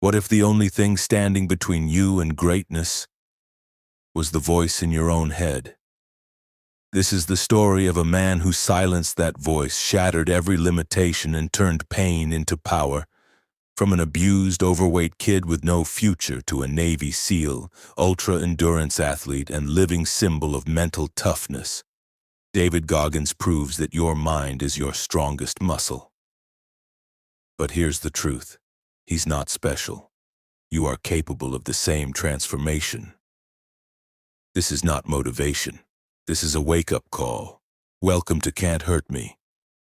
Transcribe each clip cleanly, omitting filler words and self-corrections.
What if the only thing standing between you and greatness was the voice in your own head? This is the story of a man who silenced that voice, shattered every limitation, and turned pain into power. From an abused, overweight kid with no future to a Navy SEAL, ultra-endurance athlete, and living symbol of mental toughness, David Goggins proves that your mind is your strongest muscle. But here's the truth. He's not special. You are capable of the same transformation. This is not motivation. This is a wake-up call. Welcome to Can't Hurt Me,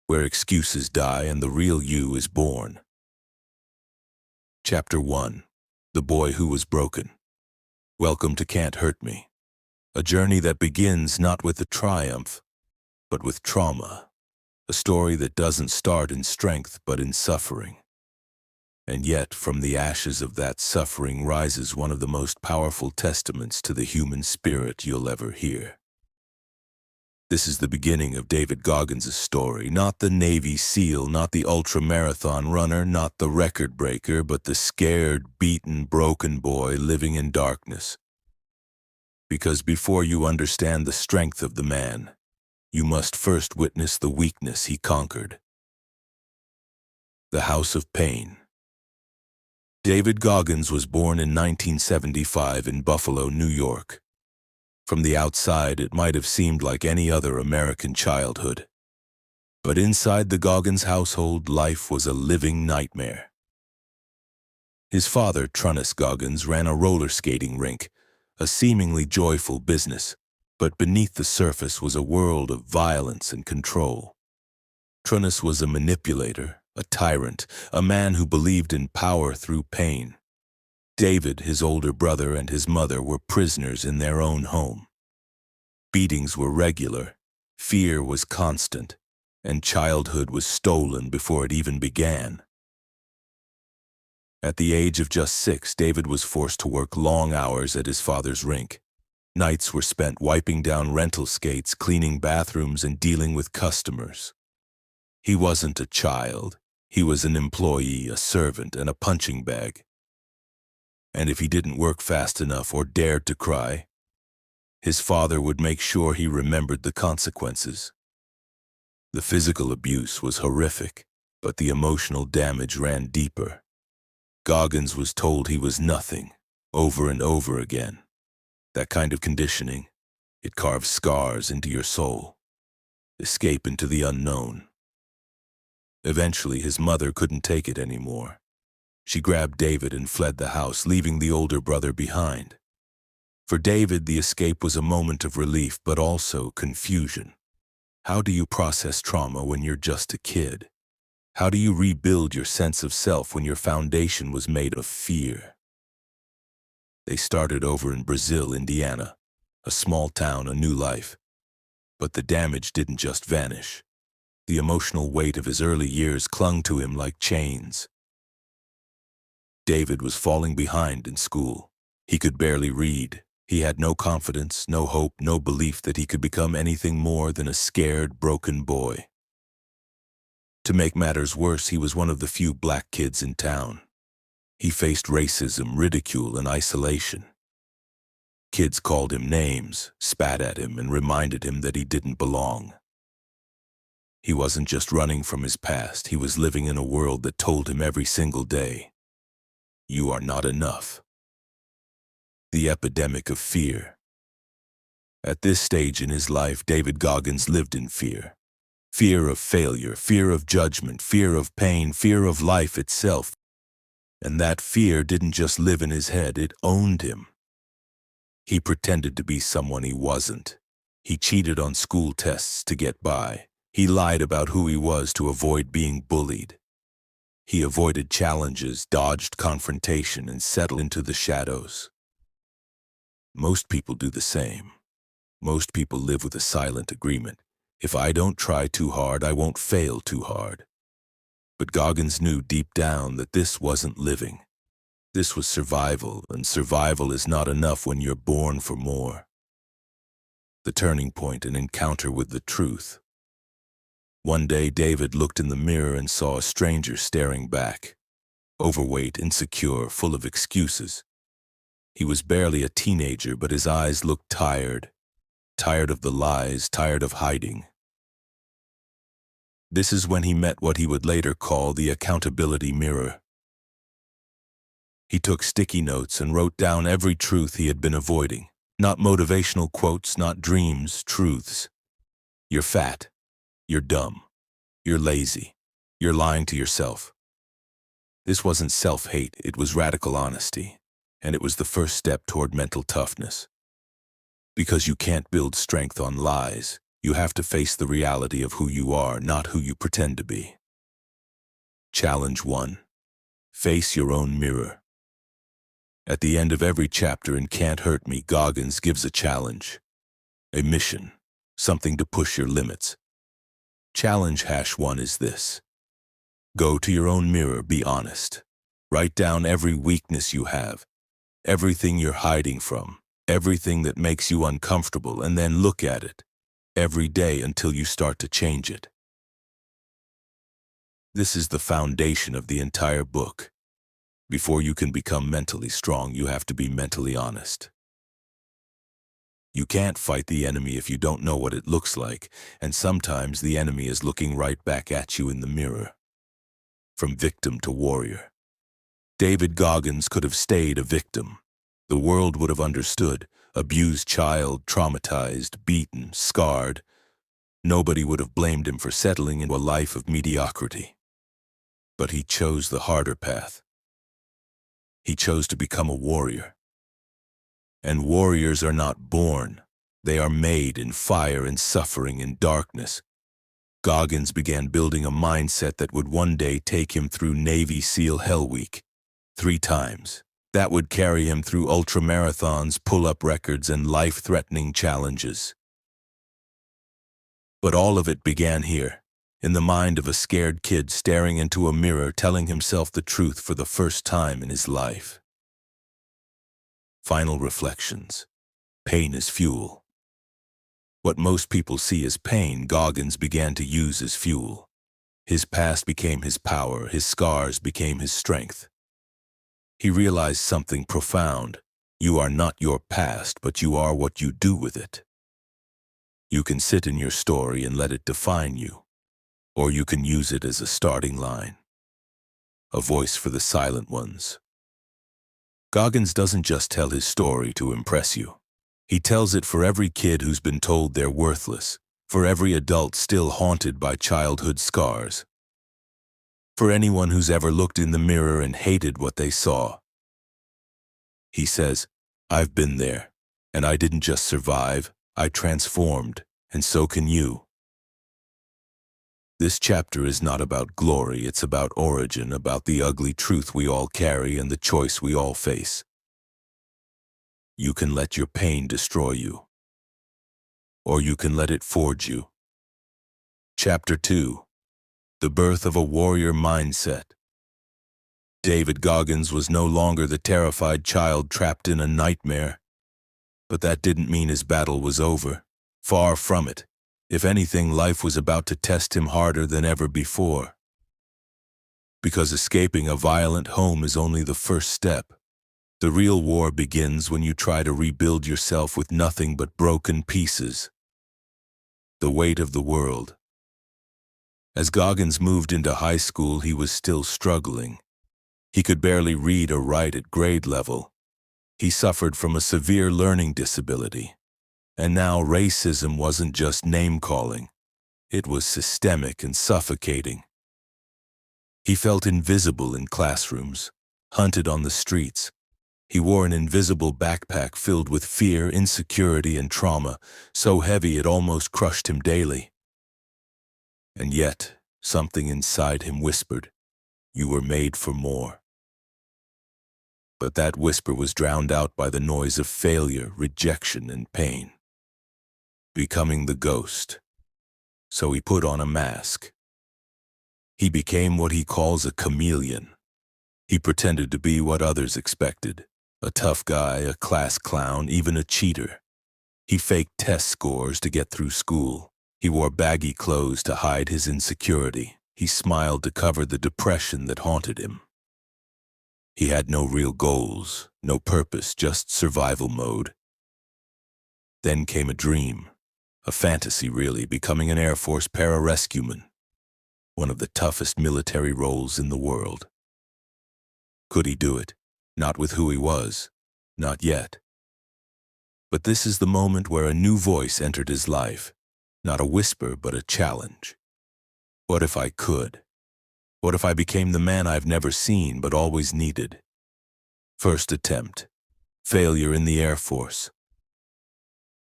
where excuses die and the real you is born. Chapter 1. The Boy Who Was Broken. Welcome to Can't Hurt Me, a journey that begins not with a triumph, but with trauma, a story that doesn't start in strength but in suffering. And yet, from the ashes of that suffering rises one of the most powerful testaments to the human spirit you'll ever hear. This is the beginning of David Goggins' story, not the Navy SEAL, not the ultra-marathon runner, not the record breaker, but the scared, beaten, broken boy living in darkness. Because before you understand the strength of the man, you must first witness the weakness he conquered. The House of Pain. David Goggins was born in 1975 in Buffalo, New York. From the outside, it might have seemed like any other American childhood. But inside the Goggins household, life was a living nightmare. His father, Toughness Goggins, ran a roller skating rink, a seemingly joyful business, but beneath the surface was a world of violence and control. Toughness was a manipulator, a tyrant, a man who believed in power through pain. David, his older brother, and his mother were prisoners in their own home. Beatings were regular, fear was constant, and childhood was stolen before it even began. At the age of just 6, David was forced to work long hours at his father's rink. Nights were spent wiping down rental skates, cleaning bathrooms, and dealing with customers. He wasn't a child. He was an employee, a servant, and a punching bag. And if he didn't work fast enough or dared to cry, his father would make sure he remembered the consequences. The physical abuse was horrific, but the emotional damage ran deeper. Goggins was told he was nothing, over and over again. That kind of conditioning, it carves scars into your soul. Escape into the unknown. Eventually, his mother couldn't take it anymore. She grabbed David and fled the house, leaving the older brother behind. For David, the escape was a moment of relief, but also confusion. How do you process trauma when you're just a kid? How do you rebuild your sense of self when your foundation was made of fear? They started over in Brazil, Indiana, a small town, a new life. But the damage didn't just vanish. The emotional weight of his early years clung to him like chains. David was falling behind in school. He could barely read. He had no confidence, no hope, no belief that he could become anything more than a scared, broken boy. To make matters worse, he was one of the few black kids in town. He faced racism, ridicule, and isolation. Kids called him names, spat at him, and reminded him that he didn't belong. He wasn't just running from his past. He was living in a world that told him every single day, "You are not enough." The epidemic of fear. At this stage in his life, David Goggins lived in fear. Fear of failure, fear of judgment, fear of pain, fear of life itself. And that fear didn't just live in his head, it owned him. He pretended to be someone he wasn't. He cheated on school tests to get by. He lied about who he was to avoid being bullied. He avoided challenges, dodged confrontation, and settled into the shadows. Most people do the same. Most people live with a silent agreement. If I don't try too hard, I won't fail too hard. But Goggins knew deep down that this wasn't living. This was survival, and survival is not enough when you're born for more. The turning point, an encounter with the truth. One day, David looked in the mirror and saw a stranger staring back. overweight, insecure, full of excuses. He was barely a teenager, but his eyes looked tired, tired of the lies, tired of hiding. This is when he met what he would later call the accountability mirror. He took sticky notes and wrote down every truth he had been avoiding. Not motivational quotes, not dreams, truths. You're fat. You're dumb. You're lazy. You're lying to yourself. This wasn't self-hate, it was radical honesty. And it was the first step toward mental toughness. Because you can't build strength on lies. You have to face the reality of who you are, not who you pretend to be. Challenge 1. Face your own mirror. At the end of every chapter in Can't Hurt Me, Goggins gives a challenge, a mission, something to push your limits. Challenge #1 is this. Go to your own mirror, be honest. Write down every weakness you have, everything you're hiding from, everything that makes you uncomfortable, and then look at it every day until you start to change it. This is the foundation of the entire book. Before you can become mentally strong, you have to be mentally honest. You can't fight the enemy if you don't know what it looks like, and sometimes the enemy is looking right back at you in the mirror. From victim to warrior. David Goggins could have stayed a victim. The world would have understood. Abused child, traumatized, beaten, scarred. Nobody would have blamed him for settling into a life of mediocrity. But he chose the harder path. He chose to become a warrior. And warriors are not born. They are made in fire and suffering and darkness. Goggins began building a mindset that would one day take him through Navy SEAL Hell Week 3 times. That would carry him through ultramarathons, pull-up records, and life-threatening challenges. But all of it began here, in the mind of a scared kid staring into a mirror, telling himself the truth for the first time in his life. Final reflections. Pain is fuel. What most people see as pain, Goggins began to use as fuel. His past became his power, his scars became his strength. He realized something profound. You are not your past, but you are what you do with it. You can sit in your story and let it define you, or you can use it as a starting line. A voice for the silent ones. Goggins doesn't just tell his story to impress you. He tells it for every kid who's been told they're worthless, for every adult still haunted by childhood scars, for anyone who's ever looked in the mirror and hated what they saw. He says, I've been there, and I didn't just survive, I transformed, and so can you. This chapter is not about glory, it's about origin, about the ugly truth we all carry and the choice we all face. You can let your pain destroy you, or you can let it forge you. Chapter 2. The Birth of a Warrior Mindset. David Goggins was no longer the terrified child trapped in a nightmare. But that didn't mean his battle was over. Far from it. If anything, life was about to test him harder than ever before. Because escaping a violent home is only the first step. The real war begins when you try to rebuild yourself with nothing but broken pieces. The weight of the world. As Goggins moved into high school, he was still struggling. He could barely read or write at grade level. He suffered from a severe learning disability. And now racism wasn't just name-calling. It was systemic and suffocating. He felt invisible in classrooms, hunted on the streets. He wore an invisible backpack filled with fear, insecurity, and trauma, so heavy it almost crushed him daily. And yet, something inside him whispered, "You were made for more." But that whisper was drowned out by the noise of failure, rejection, and pain. Becoming the ghost. So he put on a mask. He became what he calls a chameleon. He pretended to be what others expected. A tough guy, a class clown, even a cheater. He faked test scores to get through school. He wore baggy clothes to hide his insecurity. He smiled to cover the depression that haunted him. He had no real goals, no purpose, just survival mode. Then came a dream, a fantasy really, becoming an Air Force pararescueman, one of the toughest military roles in the world. Could he do it? Not with who he was. Not yet. But this is the moment where a new voice entered his life. Not a whisper, but a challenge. What if I could? What if I became the man I've never seen but always needed? First attempt. Failure in the Air Force.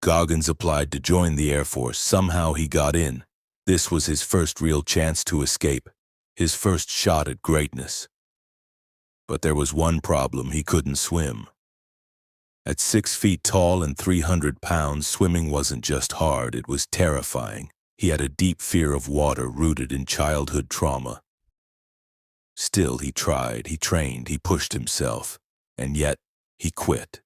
Goggins applied to join the Air Force. Somehow he got in. This was his first real chance to escape. His first shot at greatness. But there was one problem: he couldn't swim. At 6 feet tall and 300 pounds, swimming wasn't just hard, it was terrifying. He had a deep fear of water rooted in childhood trauma. Still, he tried, he trained, he pushed himself, and yet he quit.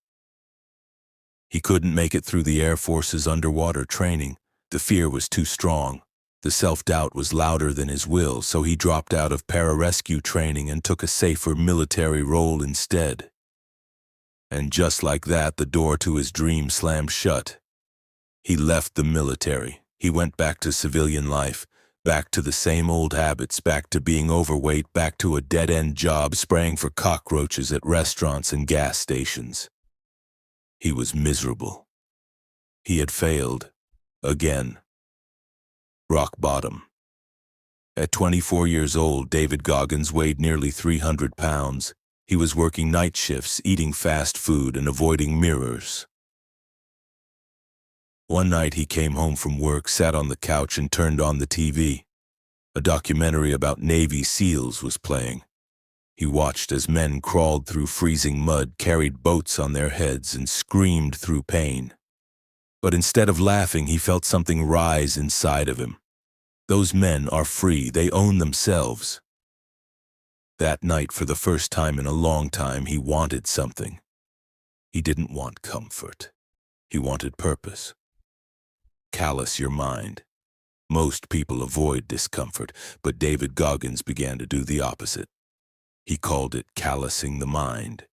He couldn't make it through the Air Force's underwater training. The fear was too strong. The self-doubt was louder than his will, so he dropped out of pararescue training and took a safer military role instead. And just like that, the door to his dream slammed shut. He left the military. He went back to civilian life, back to the same old habits, back to being overweight, back to a dead-end job spraying for cockroaches at restaurants and gas stations. He was miserable. He had failed. Again. Rock bottom. At 24 years old, David Goggins weighed nearly 300 pounds. He was working night shifts, eating fast food, and avoiding mirrors. One night he came home from work, sat on the couch, and turned on the TV. A documentary about Navy SEALs was playing. He watched as men crawled through freezing mud, carried boats on their heads, and screamed through pain. But instead of laughing, he felt something rise inside of him. Those men are free. They own themselves. That night, for the first time in a long time, he wanted something. He didn't want comfort. He wanted purpose. Callous your mind. Most people avoid discomfort, but David Goggins began to do the opposite. He called it callousing the mind.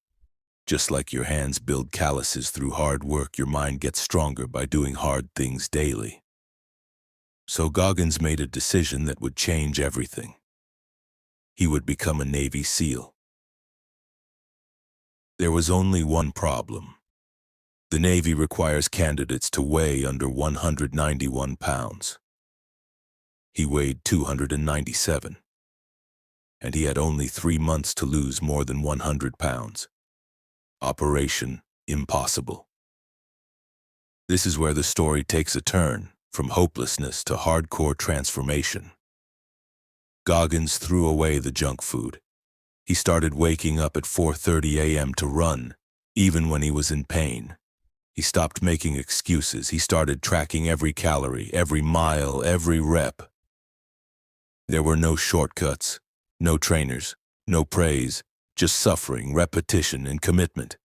Just like your hands build calluses through hard work, your mind gets stronger by doing hard things daily. So Goggins made a decision that would change everything. He would become a Navy SEAL. There was only one problem. The Navy requires candidates to weigh under 191 pounds. He weighed 297. And he had only 3 months to lose more than 100 pounds. Operation impossible. This is where the story takes a turn, from hopelessness to hardcore transformation. Goggins threw away the junk food. He started waking up at 4:30 a.m. to run, even when he was in pain. He stopped making excuses. He started tracking every calorie, every mile, every rep. There were no shortcuts, no trainers, no praise, just suffering, repetition, and commitment.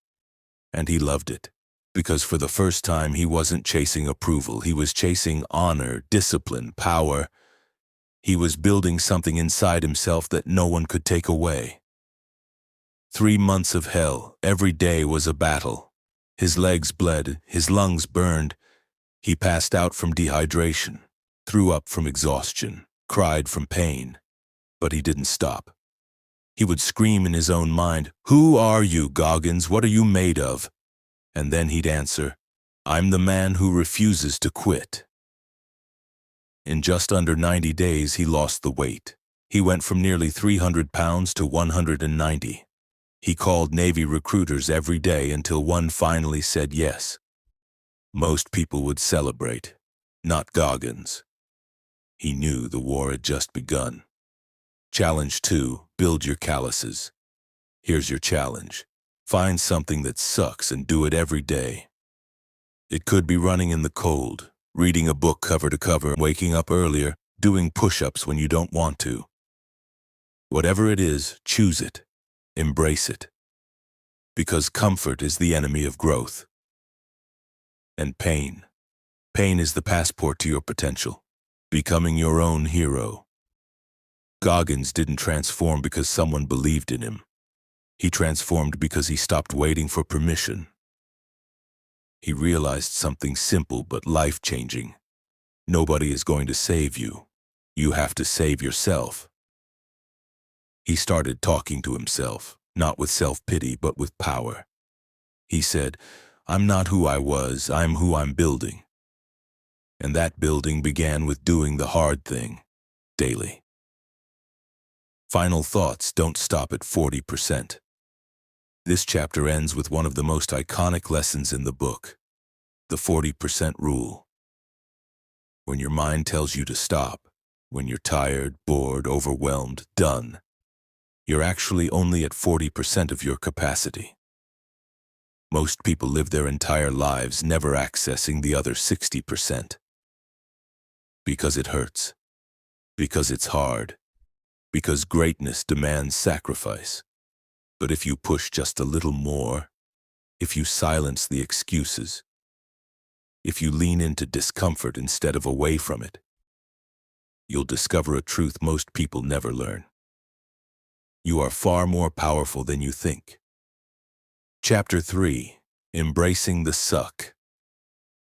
And he loved it, because for the first time he wasn't chasing approval. He was chasing honor, discipline, power. He was building something inside himself that no one could take away. 3 months of hell. Every day was a battle. His legs bled, his lungs burned. He passed out from dehydration, threw up from exhaustion, cried from pain. But he didn't stop. He would scream in his own mind, "Who are you, Goggins? What are you made of?" And then he'd answer, "I'm the man who refuses to quit." In just under 90 days, he lost the weight. He went from nearly 300 pounds to 190. He called Navy recruiters every day until one finally said yes. Most people would celebrate, not Goggins. He knew the war had just begun. Challenge 2, build your calluses. Here's your challenge. Find something that sucks and do it every day. It could be running in the cold, reading a book cover to cover, waking up earlier, doing push-ups when you don't want to. Whatever it is, choose it. Embrace it. Because comfort is the enemy of growth. And pain. Pain is the passport to your potential, becoming your own hero. Goggins didn't transform because someone believed in him. He transformed because he stopped waiting for permission. He realized something simple but life-changing. Nobody is going to save you. You have to save yourself. He started talking to himself, not with self-pity but with power. He said, "I'm not who I was, I'm who I'm building." And that building began with doing the hard thing, daily. Final thoughts don't stop at 40%. This chapter ends with one of the most iconic lessons in the book, the 40% rule. When your mind tells you to stop, when you're tired, bored, overwhelmed, done, you're actually only at 40% of your capacity. Most people live their entire lives never accessing the other 60%. Because it hurts. Because it's hard. Because greatness demands sacrifice. But if you push just a little more, if you silence the excuses, if you lean into discomfort instead of away from it, you'll discover a truth most people never learn. You are far more powerful than you think. Chapter 3. Embracing the suck.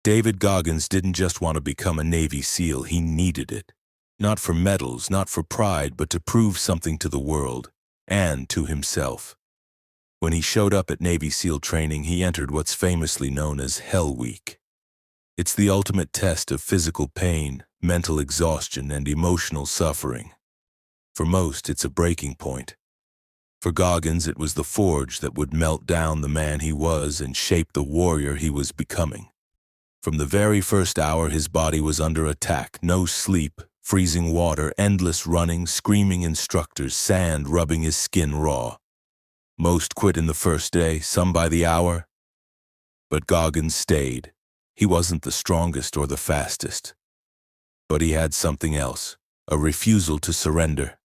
David Goggins didn't just want to become a Navy SEAL, he needed it. Not for medals, not for pride, but to prove something to the world, and to himself. When he showed up at Navy SEAL training, he entered what's famously known as Hell Week. It's the ultimate test of physical pain, mental exhaustion, and emotional suffering. For most, it's a breaking point. For Goggins, it was the forge that would melt down the man he was and shape the warrior he was becoming. From the very first hour, his body was under attack. No sleep, freezing water, endless running, screaming instructors, sand rubbing his skin raw. Most quit in the first day, some by the hour. But Goggins stayed. He wasn't the strongest or the fastest. But he had something else, a refusal to surrender.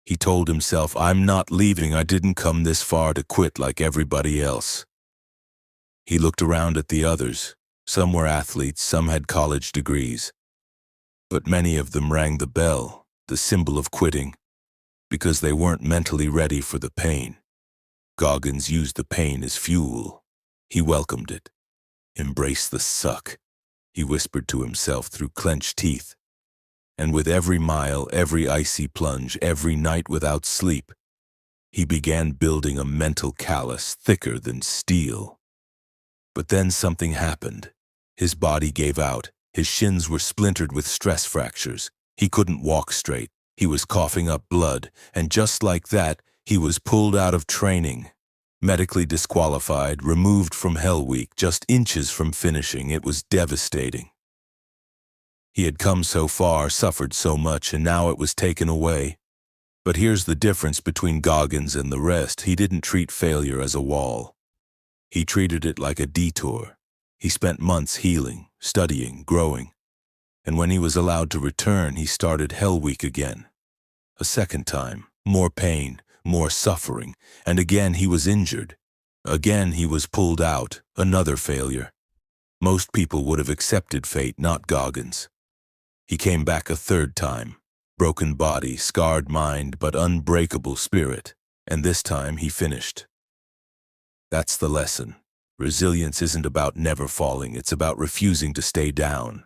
He told himself, "I'm not leaving. I didn't come this far to quit like everybody else." He looked around at the others. Some were athletes, some had college degrees. But many of them rang the bell, the symbol of quitting, because they weren't mentally ready for the pain. Goggins used the pain as fuel. He welcomed it. "Embrace the suck," he whispered to himself through clenched teeth. And with every mile, every icy plunge, every night without sleep, he began building a mental callus thicker than steel. But then something happened. His body gave out. His shins were splintered with stress fractures. He couldn't walk straight. He was coughing up blood, and just like that, he was pulled out of training. Medically disqualified, removed from Hell Week, just inches from finishing. It was devastating. He had come so far, suffered so much, and now it was taken away. But here's the difference between Goggins and the rest. He didn't treat failure as a wall. He treated it like a detour. He spent months healing, studying, growing. And when he was allowed to return, he started Hell Week again. A second time, more pain, more suffering, and again he was injured. Again he was pulled out, another failure. Most people would have accepted fate, not Goggins. He came back a third time, broken body, scarred mind, but unbreakable spirit, and this time he finished. That's the lesson. Resilience isn't about never falling, it's about refusing to stay down.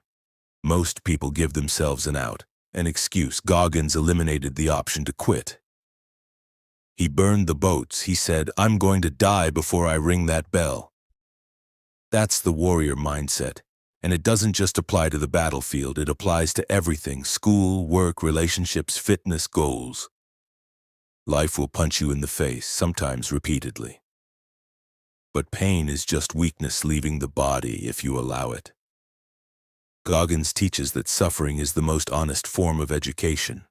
Most people give themselves an out, an excuse. Goggins eliminated the option to quit. He burned the boats. He said, "I'm going to die before I ring that bell." That's the warrior mindset. And it doesn't just apply to the battlefield, it applies to everything: school, work, relationships, fitness, goals. Life will punch you in the face, sometimes repeatedly. But pain is just weakness leaving the body if you allow it. Goggins teaches that suffering is the most honest form of education.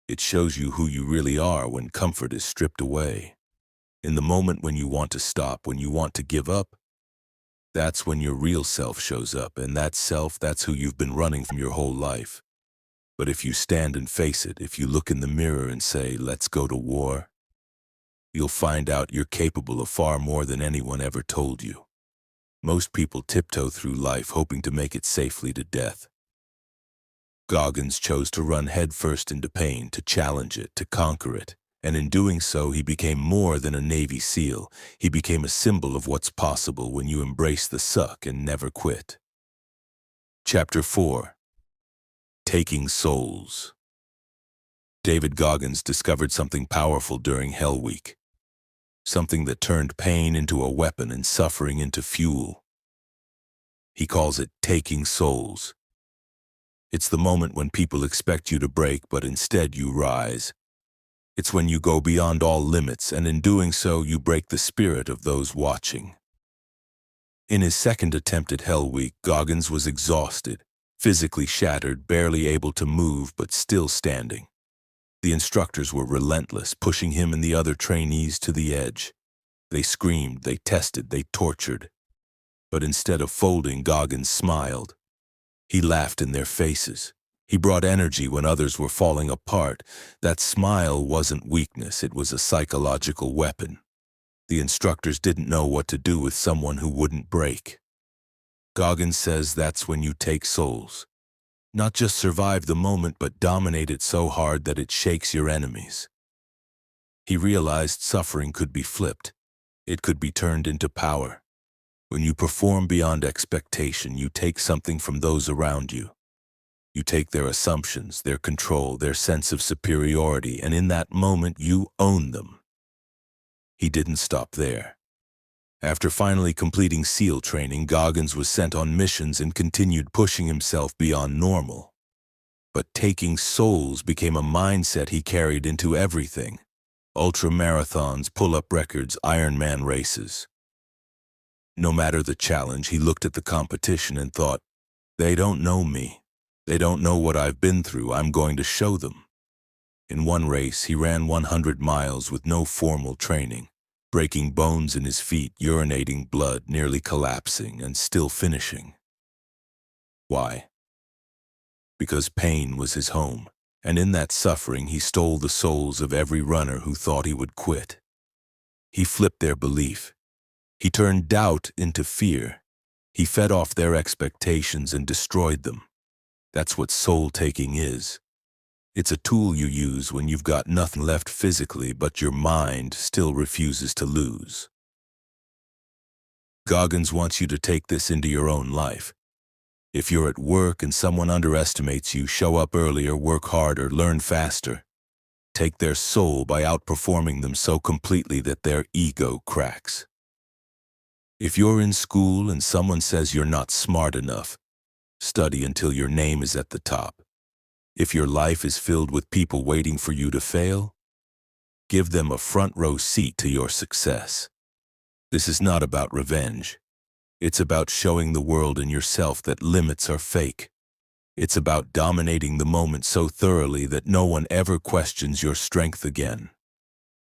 It shows you who you really are when comfort is stripped away. In the moment when you want to stop, when you want to give up, that's when your real self shows up, and that self, that's who you've been running from your whole life. But if you stand and face it, if you look in the mirror and say, "Let's go to war," you'll find out you're capable of far more than anyone ever told you. Most people tiptoe through life hoping to make it safely to death. Goggins chose to run headfirst into pain, to challenge it, to conquer it, And in doing so, he became more than a Navy SEAL. He became a symbol of what's possible when you embrace the suck and never quit. Chapter 4. Taking Souls. David Goggins discovered something powerful during Hell Week. Something that turned pain into a weapon and suffering into fuel. He calls it taking souls. It's the moment when people expect you to break, but instead you rise. It's when you go beyond all limits, and in doing so, you break the spirit of those watching. In his second attempt at Hell Week, Goggins was exhausted, physically shattered, barely able to move, but still standing. The instructors were relentless, pushing him and the other trainees to the edge. They screamed, they tested, they tortured. But instead of folding, Goggins smiled. He laughed in their faces. He brought energy when others were falling apart. That smile wasn't weakness, it was a psychological weapon. The instructors didn't know what to do with someone who wouldn't break. Goggins says that's when you take souls. Not just survive the moment, but dominate it so hard that it shakes your enemies. He realized suffering could be flipped. It could be turned into power. When you perform beyond expectation, you take something from those around you. You take their assumptions, their control, their sense of superiority, and in that moment you own them. He didn't stop there. After finally completing SEAL training, Goggins was sent on missions and continued pushing himself beyond normal. But taking souls became a mindset he carried into everything. Ultra-marathons, pull-up records, Ironman races. No matter the challenge, he looked at the competition and thought, they don't know me. They don't know what I've been through. I'm going to show them. In one race, he ran 100 miles with no formal training, breaking bones in his feet, urinating blood, nearly collapsing, and still finishing. Why? Because pain was his home, and in that suffering he stole the souls of every runner who thought he would quit. He flipped their belief. He turned doubt into fear. He fed off their expectations and destroyed them. That's what soul-taking is. It's a tool you use when you've got nothing left physically, but your mind still refuses to lose. Goggins wants you to take this into your own life. If you're at work and someone underestimates you, show up earlier, work harder, learn faster. Take their soul by outperforming them so completely that their ego cracks. If you're in school and someone says you're not smart enough, study until your name is at the top. If your life is filled with people waiting for you to fail, give them a front row seat to your success. This is not about revenge. It's about showing the world and yourself that limits are fake. It's about dominating the moment so thoroughly that no one ever questions your strength again.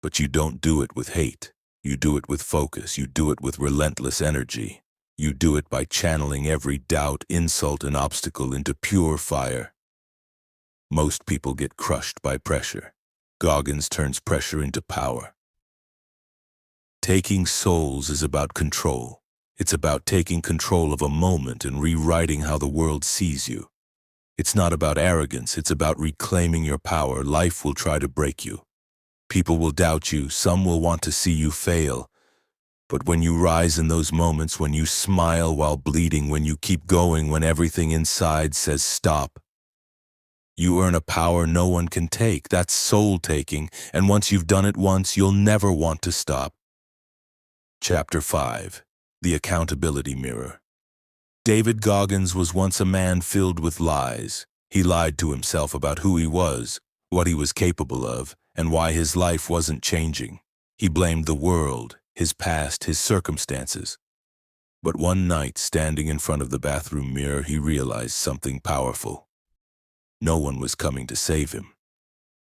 But you don't do it with hate. You do it with focus. You do it with relentless energy. You do it by channeling every doubt, insult, and obstacle into pure fire. Most people get crushed by pressure. Goggins turns pressure into power. Taking souls is about control. It's about taking control of a moment and rewriting how the world sees you. It's not about arrogance. It's about reclaiming your power. Life will try to break you. People will doubt you. Some will want to see you fail. But when you rise in those moments, when you smile while bleeding, when you keep going, when everything inside says stop, you earn a power no one can take. That's soul-taking, and once you've done it once, you'll never want to stop. Chapter 5. The Accountability Mirror. David Goggins was once a man filled with lies. He lied to himself about who he was, what he was capable of, and why his life wasn't changing. He blamed the world, his past, his circumstances. But one night, standing in front of the bathroom mirror, he realized something powerful. No one was coming to save him.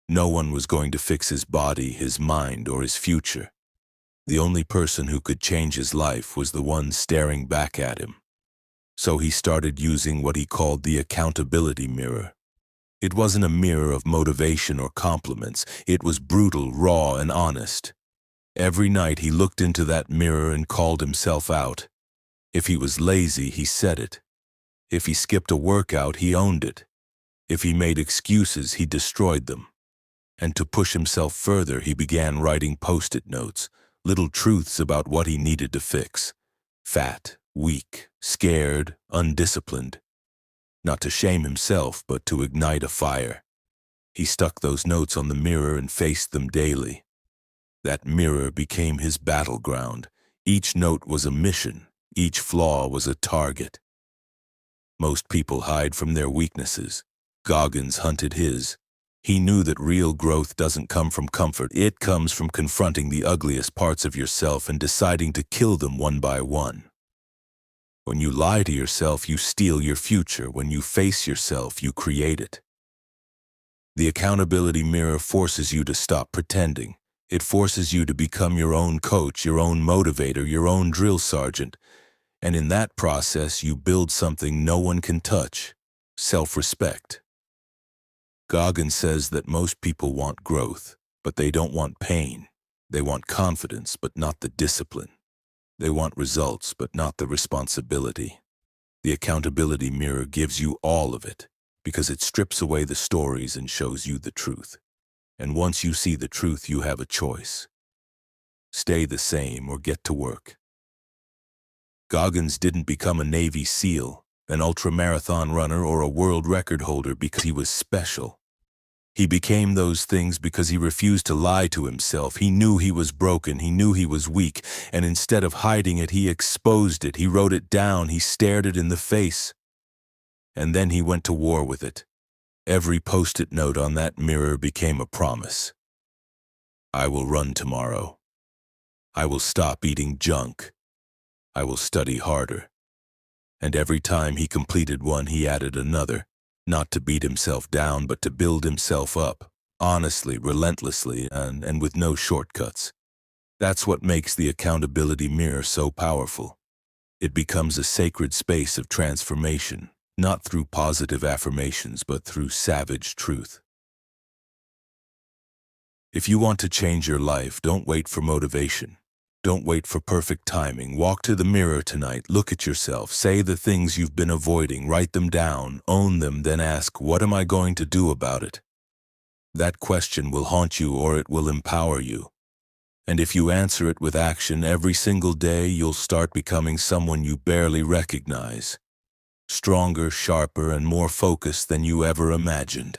No one was going to fix his body, his mind, or his future. The only person who could change his life was the one staring back at him. So he started using what he called the accountability mirror. It wasn't a mirror of motivation or compliments. It was brutal, raw, and honest. Every night he looked into that mirror and called himself out. If he was lazy, he said it. If he skipped a workout, he owned it. If he made excuses, he destroyed them. And to push himself further, he began writing post-it notes, little truths about what he needed to fix. Fat, weak, scared, undisciplined. Not to shame himself, but to ignite a fire. He stuck those notes on the mirror and faced them daily. That mirror became his battleground. Each note was a mission. Each flaw was a target. Most people hide from their weaknesses. Goggins hunted his. He knew that real growth doesn't come from comfort. It comes from confronting the ugliest parts of yourself and deciding to kill them one by one. When you lie to yourself, you steal your future. When you face yourself, you create it. The accountability mirror forces you to stop pretending. It forces you to become your own coach, your own motivator, your own drill sergeant. And in that process, you build something no one can touch: self-respect. Goggins says that most people want growth, but they don't want pain. They want confidence, but not the discipline. They want results, but not the responsibility. The accountability mirror gives you all of it, because it strips away the stories and shows you the truth. And once you see the truth, you have a choice. Stay the same or get to work. Goggins didn't become a Navy SEAL, an ultramarathon runner, or a world record holder because he was special. He became those things because he refused to lie to himself. He knew he was broken, he knew he was weak, and instead of hiding it, he exposed it, he wrote it down, he stared it in the face. And then he went to war with it. Every post-it note on that mirror became a promise. I will run tomorrow. I will stop eating junk. I will study harder. And every time he completed one, he added another, not to beat himself down, but to build himself up, honestly, relentlessly, and with no shortcuts. That's what makes the accountability mirror so powerful. It becomes a sacred space of transformation, not through positive affirmations, but through savage truth. If you want to change your life, don't wait for motivation. Don't wait for perfect timing. Walk to the mirror tonight, look at yourself, say the things you've been avoiding, write them down, own them, then ask, what am I going to do about it? That question will haunt you, or it will empower you. And if you answer it with action every single day, you'll start becoming someone you barely recognize. Stronger, sharper, and more focused than you ever imagined.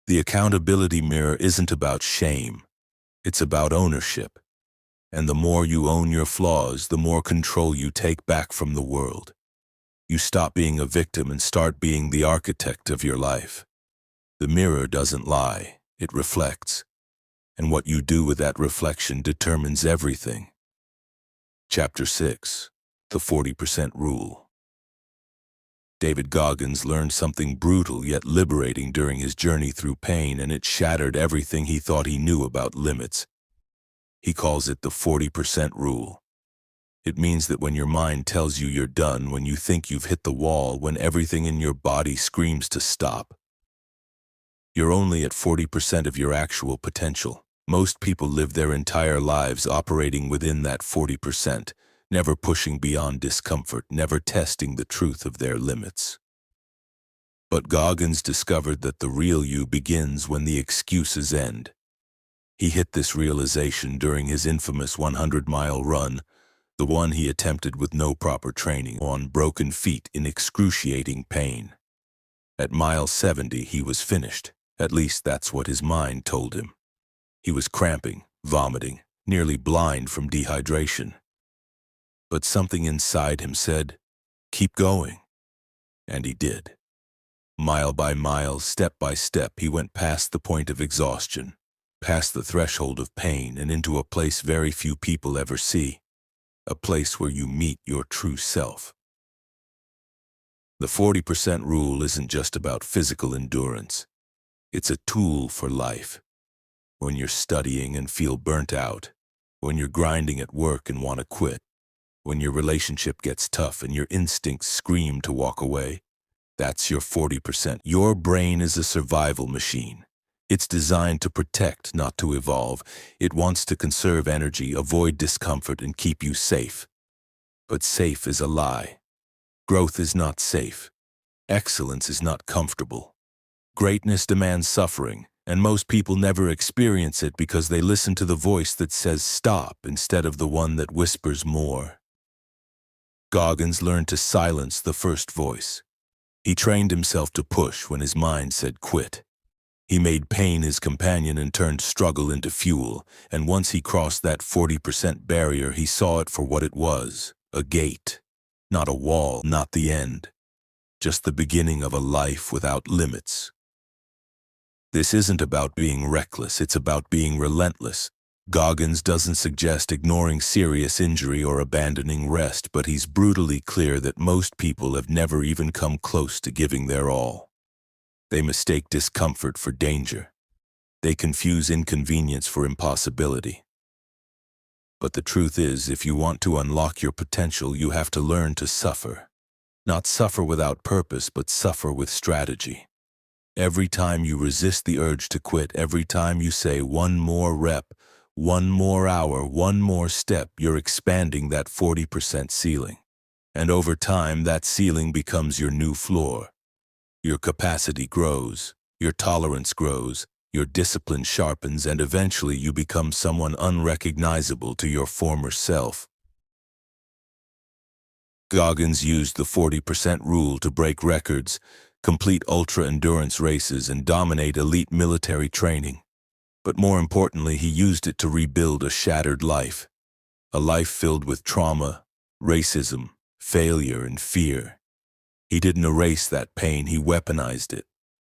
The accountability mirror isn't about shame. It's about ownership. And the more you own your flaws, the more control you take back from the world. You stop being a victim and start being the architect of your life. The mirror doesn't lie, it reflects. And what you do with that reflection determines everything. Chapter 6. The 40% Rule. David Goggins learned something brutal yet liberating during his journey through pain, and it shattered everything he thought he knew about limits. He calls it the 40% rule. It means that when your mind tells you you're done, when you think you've hit the wall, when everything in your body screams to stop, you're only at 40% of your actual potential. Most people live their entire lives operating within that 40%, never pushing beyond discomfort, never testing the truth of their limits. But Goggins discovered that the real you begins when the excuses end. He hit this realization during his infamous 100-mile run, the one he attempted with no proper training, on broken feet in excruciating pain. At mile 70, he was finished. At least that's what his mind told him. He was cramping, vomiting, nearly blind from dehydration. But something inside him said, "Keep going." And he did. Mile by mile, step by step, he went past the point of exhaustion, past the threshold of pain, and into a place very few people ever see, a place where you meet your true self. The 40% rule isn't just about physical endurance. It's a tool for life. When you're studying and feel burnt out, when you're grinding at work and want to quit, when your relationship gets tough and your instincts scream to walk away, that's your 40%. Your brain is a survival machine. It's designed to protect, not to evolve. It wants to conserve energy, avoid discomfort, and keep you safe. But safe is a lie. Growth is not safe. Excellence is not comfortable. Greatness demands suffering, And most people never experience it because they listen to the voice that says stop instead of the one that whispers more. Goggins learned to silence the first voice. He trained himself to push when his mind said quit. He made pain his companion and turned struggle into fuel, and once he crossed that 40% barrier, he saw it for what it was, a gate. Not a wall, not the end. Just the beginning of a life without limits. This isn't about being reckless, it's about being relentless. Goggins doesn't suggest ignoring serious injury or abandoning rest, but he's brutally clear that most people have never even come close to giving their all. They mistake discomfort for danger. They confuse inconvenience for impossibility. But the truth is, if you want to unlock your potential, you have to learn to suffer. Not suffer without purpose, but suffer with strategy. Every time you resist the urge to quit, every time you say one more rep, one more hour, one more step, you're expanding that 40% ceiling. And over time, that ceiling becomes your new floor. Your capacity grows, your tolerance grows, your discipline sharpens, and eventually you become someone unrecognizable to your former self. Goggins used the 40% rule to break records, complete ultra-endurance races, and dominate elite military training. But more importantly, he used it to rebuild a shattered life. A life filled with trauma, racism, failure, and fear. He didn't erase that pain, he weaponized it.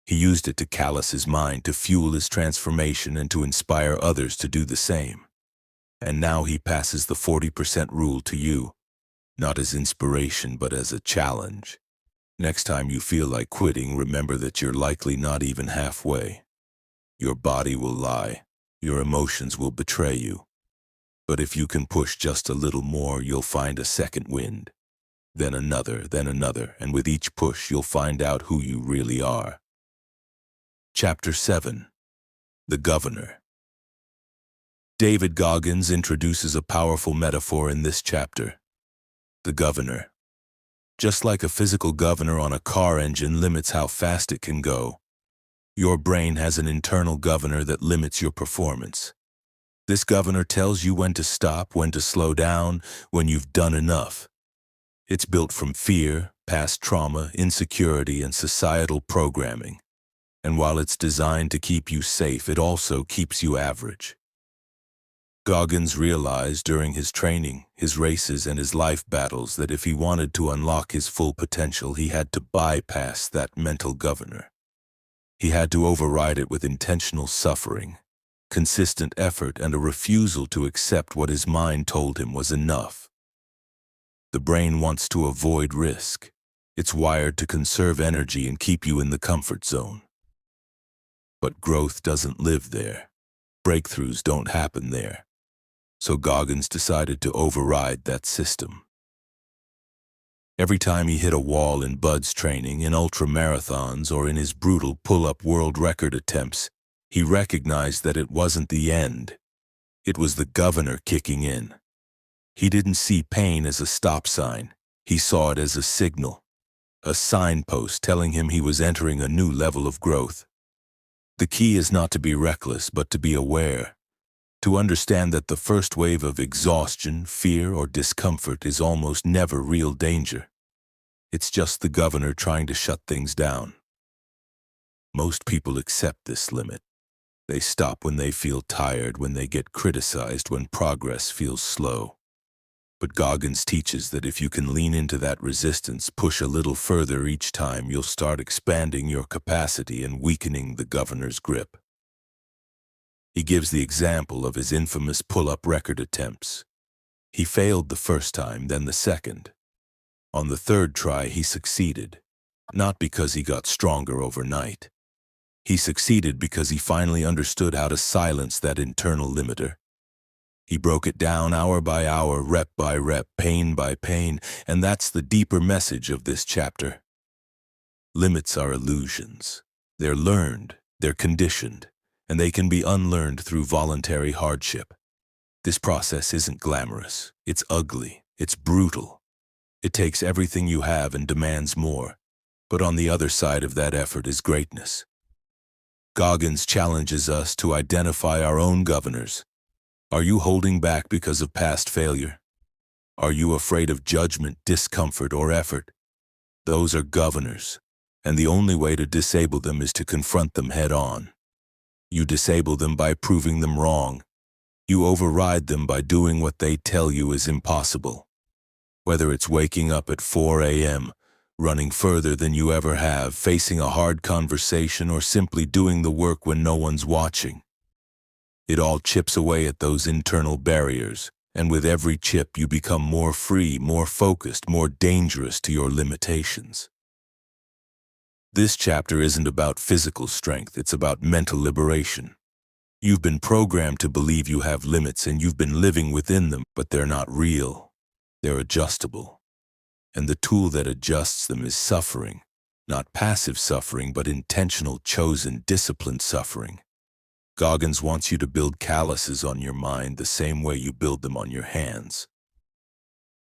He used it to callous his mind, to fuel his transformation, and to inspire others to do the same. And now he passes the 40% rule to you, not as inspiration, but as a challenge. Next time you feel like quitting, remember that you're likely not even halfway. Your body will lie, your emotions will betray you. But if you can push just a little more, you'll find a second wind. Then another, and with each push you'll find out who you really are. Chapter 7. The Governor. David Goggins introduces a powerful metaphor in this chapter. The governor. Just like a physical governor on a car engine limits how fast it can go, your brain has an internal governor that limits your performance. This governor tells you when to stop, when to slow down, when you've done enough. It's built from fear, past trauma, insecurity, and societal programming. And while it's designed to keep you safe, it also keeps you average. Goggins realized during his training, his races, and his life battles that if he wanted to unlock his full potential, he had to bypass that mental governor. He had to override it with intentional suffering, consistent effort, and a refusal to accept what his mind told him was enough. The brain wants to avoid risk. It's wired to conserve energy and keep you in the comfort zone. But growth doesn't live there. Breakthroughs don't happen there. So Goggins decided to override that system. Every time he hit a wall in Bud's training, in ultramarathons, or in his brutal pull-up world record attempts, he recognized that it wasn't the end. It was the governor kicking in. He didn't see pain as a stop sign. He saw it as a signal, a signpost telling him he was entering a new level of growth. The key is not to be reckless, but to be aware. To understand that the first wave of exhaustion, fear, or discomfort is almost never real danger. It's just the governor trying to shut things down. Most people accept this limit. They stop when they feel tired, when they get criticized, when progress feels slow. But Goggins teaches that if you can lean into that resistance, push a little further each time, you'll start expanding your capacity and weakening the governor's grip. He gives the example of his infamous pull-up record attempts. He failed the first time, then the second. On the third try, he succeeded, not because he got stronger overnight. He succeeded because he finally understood how to silence that internal limiter. He broke it down hour by hour, rep by rep, pain by pain, and that's the deeper message of this chapter. Limits are illusions. They're learned, they're conditioned, and they can be unlearned through voluntary hardship. This process isn't glamorous. It's ugly. It's brutal. It takes everything you have and demands more. But on the other side of that effort is greatness. Goggins challenges us to identify our own governors. Are you holding back because of past failure? Are you afraid of judgment, discomfort, or effort? Those are governors, and the only way to disable them is to confront them head on. You disable them by proving them wrong. You override them by doing what they tell you is impossible. Whether it's waking up at 4 a.m., running further than you ever have, facing a hard conversation, or simply doing the work when no one's watching. It all chips away at those internal barriers, and with every chip you become more free, more focused, more dangerous to your limitations. This chapter isn't about physical strength, it's about mental liberation. You've been programmed to believe you have limits and you've been living within them, but they're not real. They're adjustable. And the tool that adjusts them is suffering. Not passive suffering, but intentional, chosen, disciplined suffering. Goggins wants you to build calluses on your mind the same way you build them on your hands.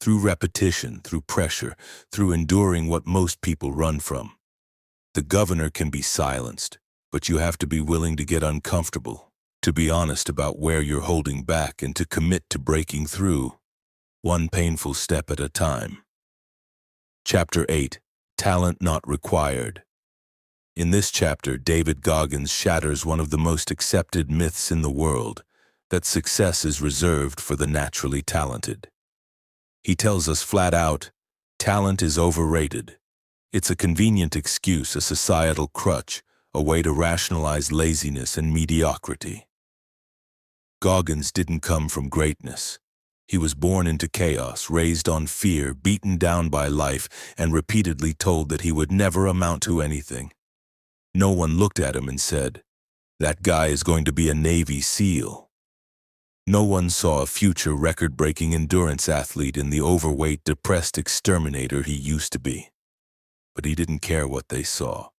Through repetition, through pressure, through enduring what most people run from. The governor can be silenced, but you have to be willing to get uncomfortable, to be honest about where you're holding back, and to commit to breaking through, one painful step at a time. Chapter 8. Talent Not Required. In this chapter, David Goggins shatters one of the most accepted myths in the world, that success is reserved for the naturally talented. He tells us flat out, talent is overrated. It's a convenient excuse, a societal crutch, a way to rationalize laziness and mediocrity. Goggins didn't come from greatness. He was born into chaos, raised on fear, beaten down by life, and repeatedly told that he would never amount to anything. No one looked at him and said, "That guy is going to be a Navy SEAL." No one saw a future record-breaking endurance athlete in the overweight, depressed exterminator he used to be. But he didn't care what they saw.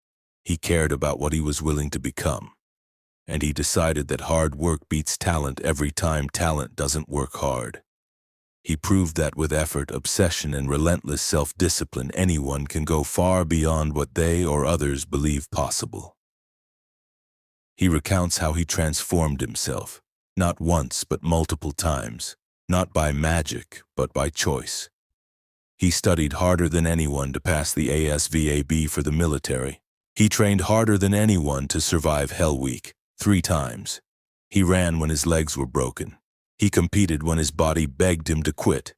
He cared about what he was willing to become. And he decided that hard work beats talent every time talent doesn't work hard. He proved that with effort, obsession, and relentless self-discipline, anyone can go far beyond what they or others believe possible. He recounts how he transformed himself, not once but multiple times, not by magic but by choice. He studied harder than anyone to pass the ASVAB for the military. He trained harder than anyone to survive Hell Week 3 times. He ran when his legs were broken. He competed when his body begged him to quit,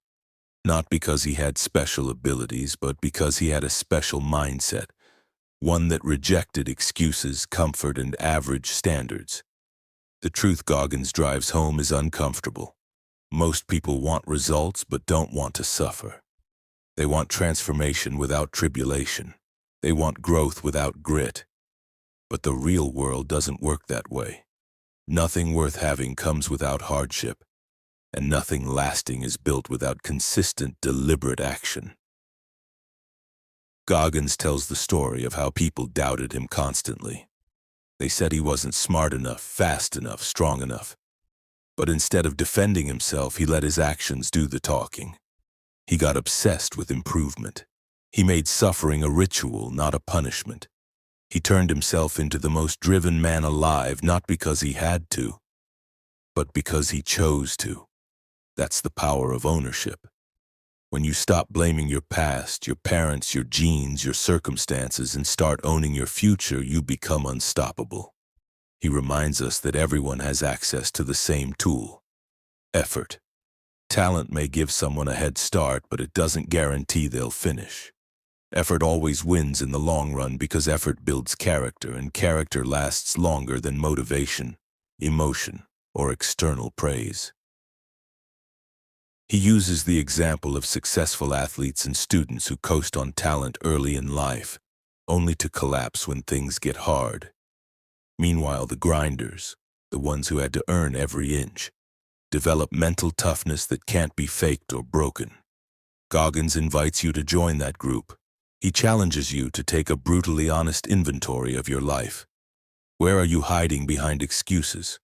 not because he had special abilities, but because he had a special mindset, one that rejected excuses, comfort, and average standards. The truth Goggins drives home is uncomfortable. Most people want results but don't want to suffer. They want transformation without tribulation. They want growth without grit. But the real world doesn't work that way. Nothing worth having comes without hardship, and nothing lasting is built without consistent, deliberate action. Goggins tells the story of how people doubted him constantly. They said he wasn't smart enough, fast enough, strong enough. But instead of defending himself, he let his actions do the talking. He got obsessed with improvement. He made suffering a ritual, not a punishment. He turned himself into the most driven man alive, not because he had to, but because he chose to. That's the power of ownership. When you stop blaming your past, your parents, your genes, your circumstances, and start owning your future, you become unstoppable. He reminds us that everyone has access to the same tool: effort. Talent may give someone a head start, but it doesn't guarantee they'll finish. Effort always wins in the long run because effort builds character, and character lasts longer than motivation, emotion, or external praise. He uses the example of successful athletes and students who coast on talent early in life, only to collapse when things get hard. Meanwhile, the grinders, the ones who had to earn every inch, develop mental toughness that can't be faked or broken. Goggins invites you to join that group. He challenges you to take a brutally honest inventory of your life. Where are you hiding behind excuses?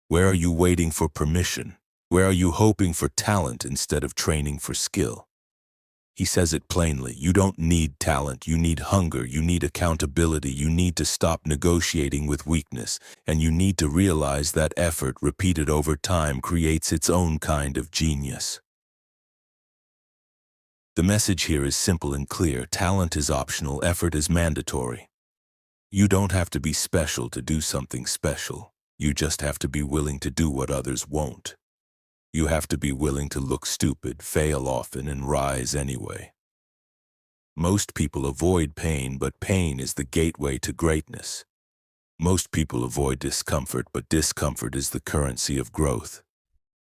Where are you waiting for permission? Where are you hoping for talent instead of training for skill? He says it plainly. You don't need talent, you need hunger, you need accountability, you need to stop negotiating with weakness, and you need to realize that effort repeated over time creates its own kind of genius. The message here is simple and clear. Talent is optional, effort is mandatory. You don't have to be special to do something special. You just have to be willing to do what others won't. You have to be willing to look stupid, fail often, and rise anyway. Most people avoid pain, but pain is the gateway to greatness. Most people avoid discomfort, but discomfort is the currency of growth.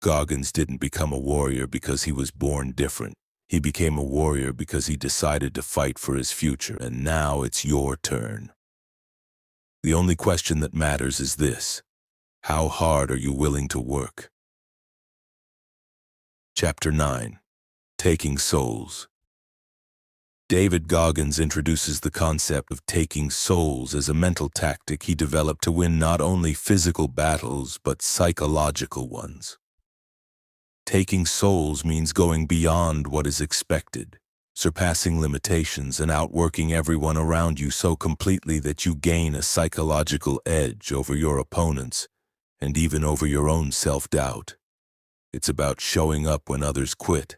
Goggins didn't become a warrior because he was born different. He became a warrior because he decided to fight for his future, and now it's your turn. The only question that matters is this: how hard are you willing to work? Chapter 9. Taking Souls. David Goggins introduces the concept of taking souls as a mental tactic he developed to win not only physical battles but psychological ones. Taking souls means going beyond what is expected, surpassing limitations and outworking everyone around you so completely that you gain a psychological edge over your opponents and even over your own self-doubt. It's about showing up when others quit,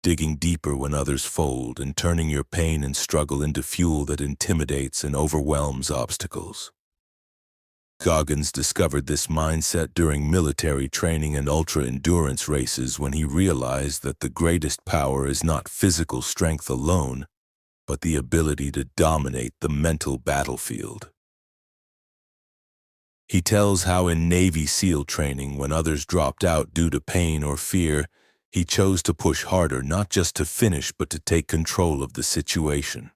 digging deeper when others fold, and turning your pain and struggle into fuel that intimidates and overwhelms obstacles. Goggins discovered this mindset during military training and ultra-endurance races when he realized that the greatest power is not physical strength alone, but the ability to dominate the mental battlefield. He tells how in Navy SEAL training, when others dropped out due to pain or fear, he chose to push harder, not just to finish, but to take control of the situation.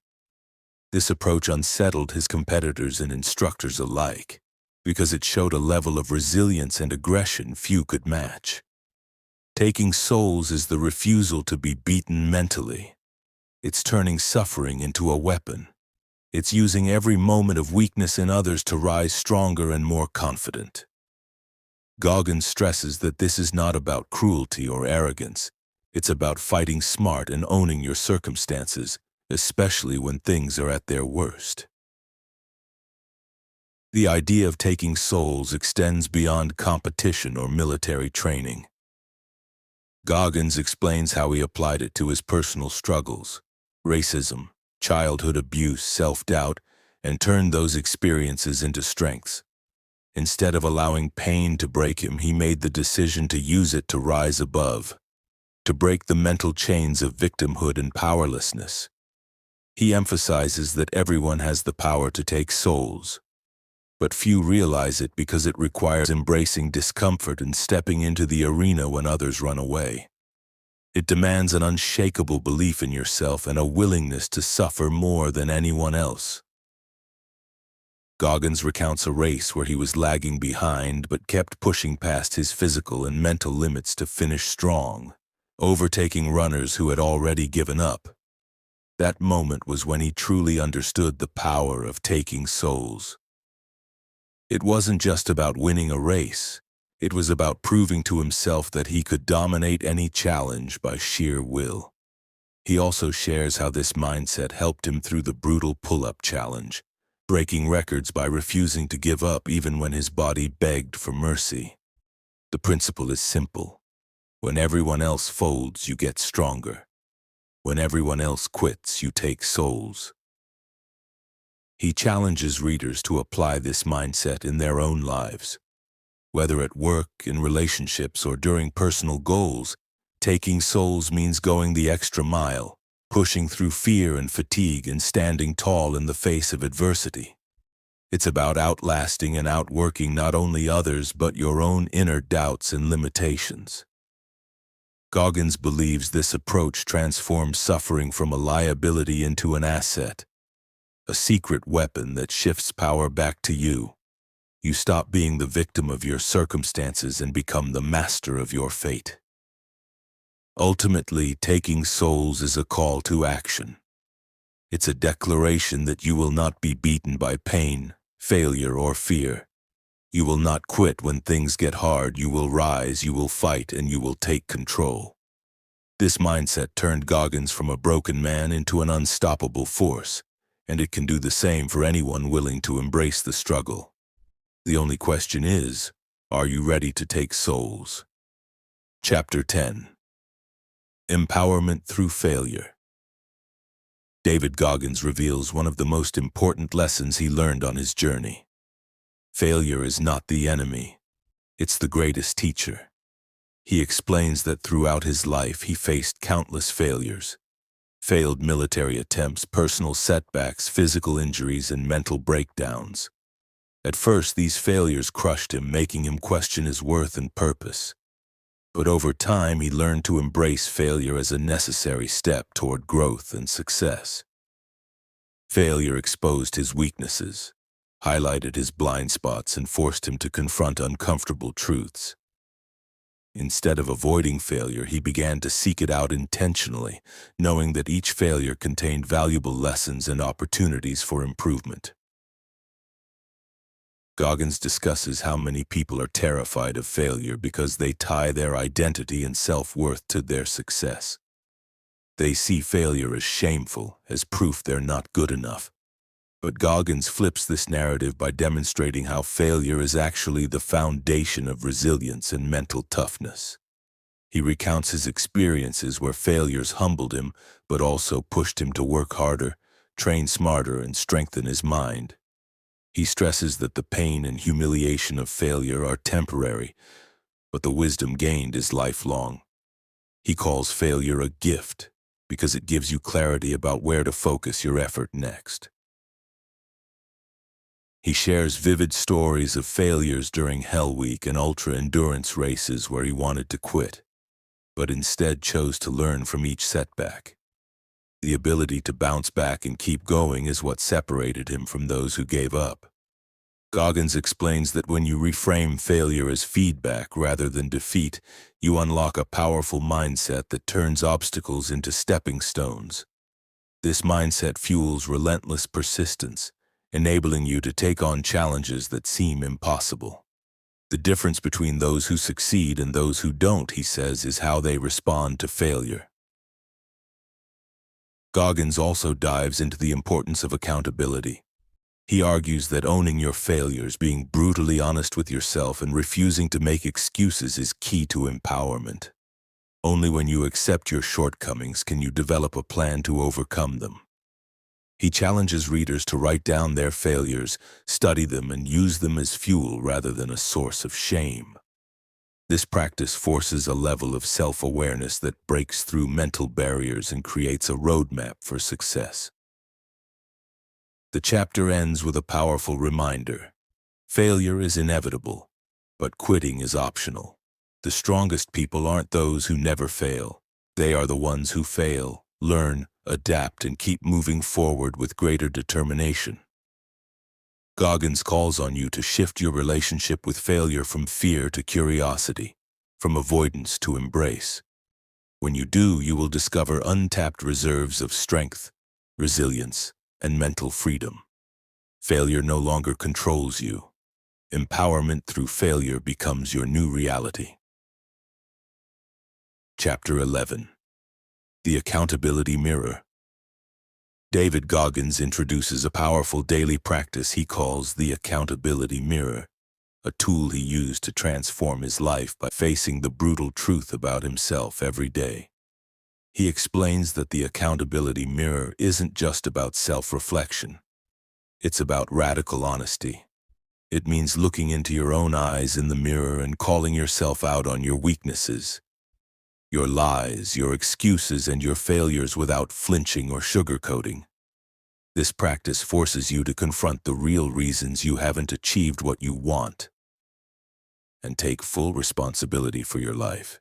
This approach unsettled his competitors and instructors alike, because it showed a level of resilience and aggression few could match. Taking souls is the refusal to be beaten mentally. It's turning suffering into a weapon. It's using every moment of weakness in others to rise stronger and more confident. Goggins stresses that this is not about cruelty or arrogance. It's about fighting smart and owning your circumstances, especially when things are at their worst. The idea of taking souls extends beyond competition or military training. Goggins explains how he applied it to his personal struggles, racism, childhood abuse, self-doubt, and turned those experiences into strengths. Instead of allowing pain to break him, he made the decision to use it to rise above, to break the mental chains of victimhood and powerlessness. He emphasizes that everyone has the power to take souls, but few realize it because it requires embracing discomfort and stepping into the arena when others run away. It demands an unshakable belief in yourself and a willingness to suffer more than anyone else. Goggins recounts a race where he was lagging behind but kept pushing past his physical and mental limits to finish strong, overtaking runners who had already given up. That moment was when he truly understood the power of taking souls. It wasn't just about winning a race. It was about proving to himself that he could dominate any challenge by sheer will. He also shares how this mindset helped him through the brutal pull-up challenge, breaking records by refusing to give up even when his body begged for mercy. The principle is simple. When everyone else folds, you get stronger. When everyone else quits, you take souls. He challenges readers to apply this mindset in their own lives. Whether at work, in relationships, or during personal goals, taking souls means going the extra mile, pushing through fear and fatigue and standing tall in the face of adversity. It's about outlasting and outworking not only others but your own inner doubts and limitations. Goggins believes this approach transforms suffering from a liability into an asset, a secret weapon that shifts power back to you. You stop being the victim of your circumstances and become the master of your fate. Ultimately, taking souls is a call to action. It's a declaration that you will not be beaten by pain, failure, or fear. You will not quit when things get hard. You will rise, you will fight, and you will take control. This mindset turned Goggins from a broken man into an unstoppable force, and it can do the same for anyone willing to embrace the struggle. The only question is, are you ready to take souls? Chapter 10. Empowerment Through Failure. David Goggins reveals one of the most important lessons he learned on his journey. Failure is not the enemy, it's the greatest teacher. He explains that throughout his life he faced countless failures. Failed military attempts, personal setbacks, physical injuries, and mental breakdowns. At first, these failures crushed him, making him question his worth and purpose. But over time, he learned to embrace failure as a necessary step toward growth and success. Failure exposed his weaknesses, highlighted his blind spots, and forced him to confront uncomfortable truths. Instead of avoiding failure, he began to seek it out intentionally, knowing that each failure contained valuable lessons and opportunities for improvement. Goggins discusses how many people are terrified of failure because they tie their identity and self-worth to their success. They see failure as shameful, as proof they're not good enough. But Goggins flips this narrative by demonstrating how failure is actually the foundation of resilience and mental toughness. He recounts his experiences where failures humbled him, but also pushed him to work harder, train smarter, and strengthen his mind. He stresses that the pain and humiliation of failure are temporary, but the wisdom gained is lifelong. He calls failure a gift because it gives you clarity about where to focus your effort next. He shares vivid stories of failures during Hell Week and ultra-endurance races where he wanted to quit, but instead chose to learn from each setback. The ability to bounce back and keep going is what separated him from those who gave up. Goggins explains that when you reframe failure as feedback rather than defeat, you unlock a powerful mindset that turns obstacles into stepping stones. This mindset fuels relentless persistence, enabling you to take on challenges that seem impossible. The difference between those who succeed and those who don't, he says, is how they respond to failure. Goggins also dives into the importance of accountability. He argues that owning your failures, being brutally honest with yourself, and refusing to make excuses is key to empowerment. Only when you accept your shortcomings can you develop a plan to overcome them. He challenges readers to write down their failures, study them, and use them as fuel rather than a source of shame. This practice forces a level of self-awareness that breaks through mental barriers and creates a roadmap for success. The chapter ends with a powerful reminder. Failure is inevitable, but quitting is optional. The strongest people aren't those who never fail. They are the ones who fail, learn, adapt, and keep moving forward with greater determination. Goggins calls on you to shift your relationship with failure from fear to curiosity, from avoidance to embrace. When you do, you will discover untapped reserves of strength, resilience, and mental freedom. Failure no longer controls you. Empowerment through failure becomes your new reality. Chapter 11. The Accountability Mirror. David Goggins introduces a powerful daily practice he calls the Accountability Mirror, a tool he used to transform his life by facing the brutal truth about himself every day. He explains that the accountability mirror isn't just about self-reflection. It's about radical honesty. It means looking into your own eyes in the mirror and calling yourself out on your weaknesses, your lies, your excuses, and your failures without flinching or sugarcoating. This practice forces you to confront the real reasons you haven't achieved what you want and take full responsibility for your life.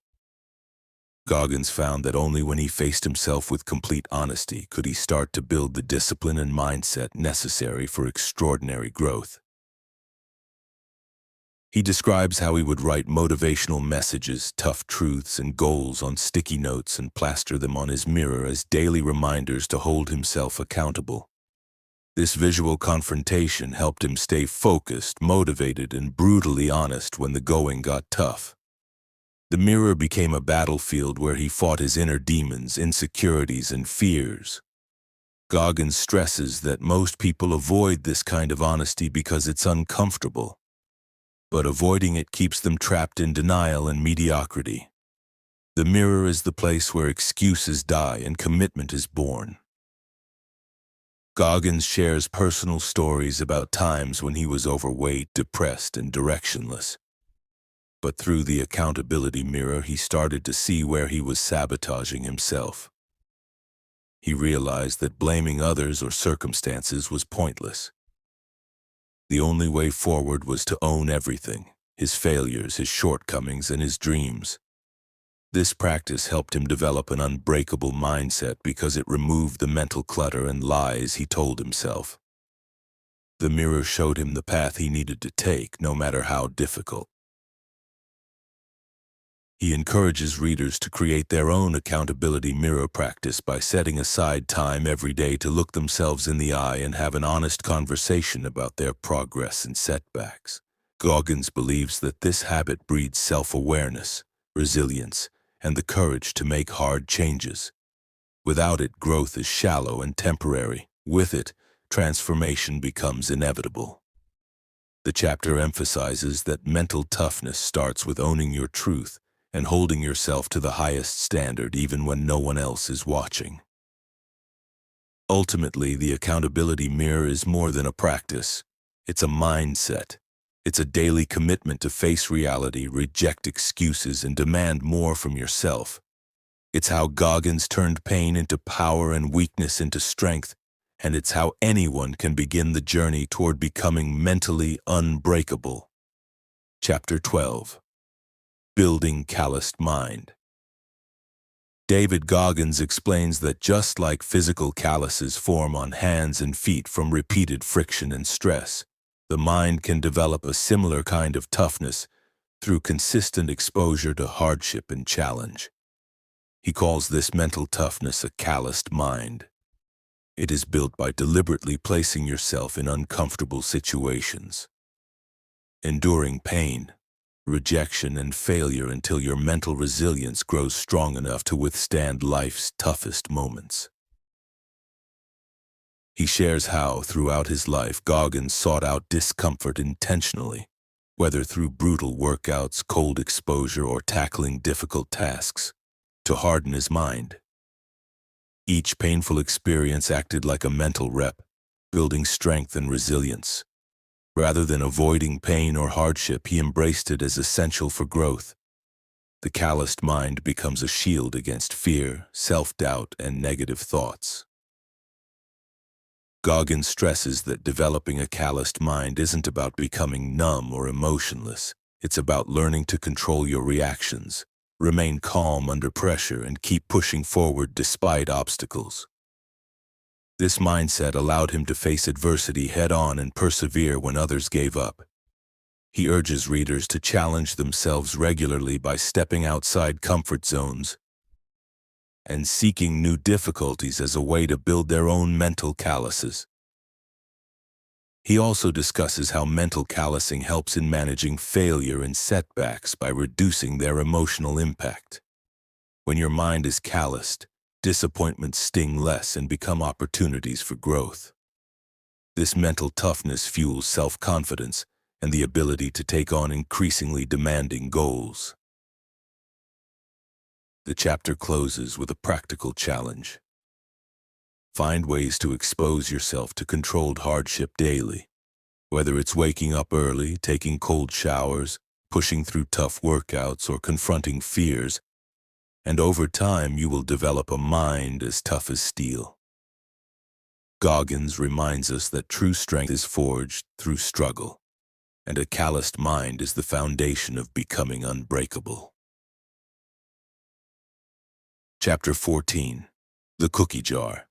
Goggins found that only when he faced himself with complete honesty could he start to build the discipline and mindset necessary for extraordinary growth. He describes how he would write motivational messages, tough truths, and goals on sticky notes and plaster them on his mirror as daily reminders to hold himself accountable. This visual confrontation helped him stay focused, motivated, and brutally honest when the going got tough. The mirror became a battlefield where he fought his inner demons, insecurities, and fears. Goggins stresses that most people avoid this kind of honesty because it's uncomfortable, but avoiding it keeps them trapped in denial and mediocrity. The mirror is the place where excuses die and commitment is born. Goggins shares personal stories about times when he was overweight, depressed, and directionless. But through the accountability mirror, he started to see where he was sabotaging himself. He realized that blaming others or circumstances was pointless. The only way forward was to own everything, his failures, his shortcomings, and his dreams. This practice helped him develop an unbreakable mindset because it removed the mental clutter and lies he told himself. The mirror showed him the path he needed to take, no matter how difficult. He encourages readers to create their own accountability mirror practice by setting aside time every day to look themselves in the eye and have an honest conversation about their progress and setbacks. Goggins believes that this habit breeds self-awareness, resilience, and the courage to make hard changes. Without it, growth is shallow and temporary. With it, transformation becomes inevitable. The chapter emphasizes that mental toughness starts with owning your truth and holding yourself to the highest standard even when no one else is watching. Ultimately, the accountability mirror is more than a practice. It's a mindset. It's a daily commitment to face reality, reject excuses, and demand more from yourself. It's how Goggins turned pain into power and weakness into strength, and it's how anyone can begin the journey toward becoming mentally unbreakable. Chapter 12. Building Calloused Mind. David Goggins explains that just like physical calluses form on hands and feet from repeated friction and stress, the mind can develop a similar kind of toughness through consistent exposure to hardship and challenge. He calls this mental toughness a calloused mind. It is built by deliberately placing yourself in uncomfortable situations, enduring pain, rejection, and failure until your mental resilience grows strong enough to withstand life's toughest moments. He shares how, throughout his life, Goggins sought out discomfort intentionally, whether through brutal workouts, cold exposure, or tackling difficult tasks, to harden his mind. Each painful experience acted like a mental rep, building strength and resilience. Rather than avoiding pain or hardship, he embraced it as essential for growth. The calloused mind becomes a shield against fear, self-doubt, and negative thoughts. Goggins stresses that developing a calloused mind isn't about becoming numb or emotionless. It's about learning to control your reactions, remain calm under pressure, and keep pushing forward despite obstacles. This mindset allowed him to face adversity head-on and persevere when others gave up. He urges readers to challenge themselves regularly by stepping outside comfort zones and seeking new difficulties as a way to build their own mental calluses. He also discusses how mental callousing helps in managing failure and setbacks by reducing their emotional impact. When your mind is calloused, disappointments sting less and become opportunities for growth. This mental toughness fuels self-confidence and the ability to take on increasingly demanding goals. The chapter closes with a practical challenge. Find ways to expose yourself to controlled hardship daily, whether it's waking up early, taking cold showers, pushing through tough workouts, or confronting fears, and over time you will develop a mind as tough as steel. Goggins reminds us that true strength is forged through struggle, and a calloused mind is the foundation of becoming unbreakable. Chapter 14. The Cookie Jar.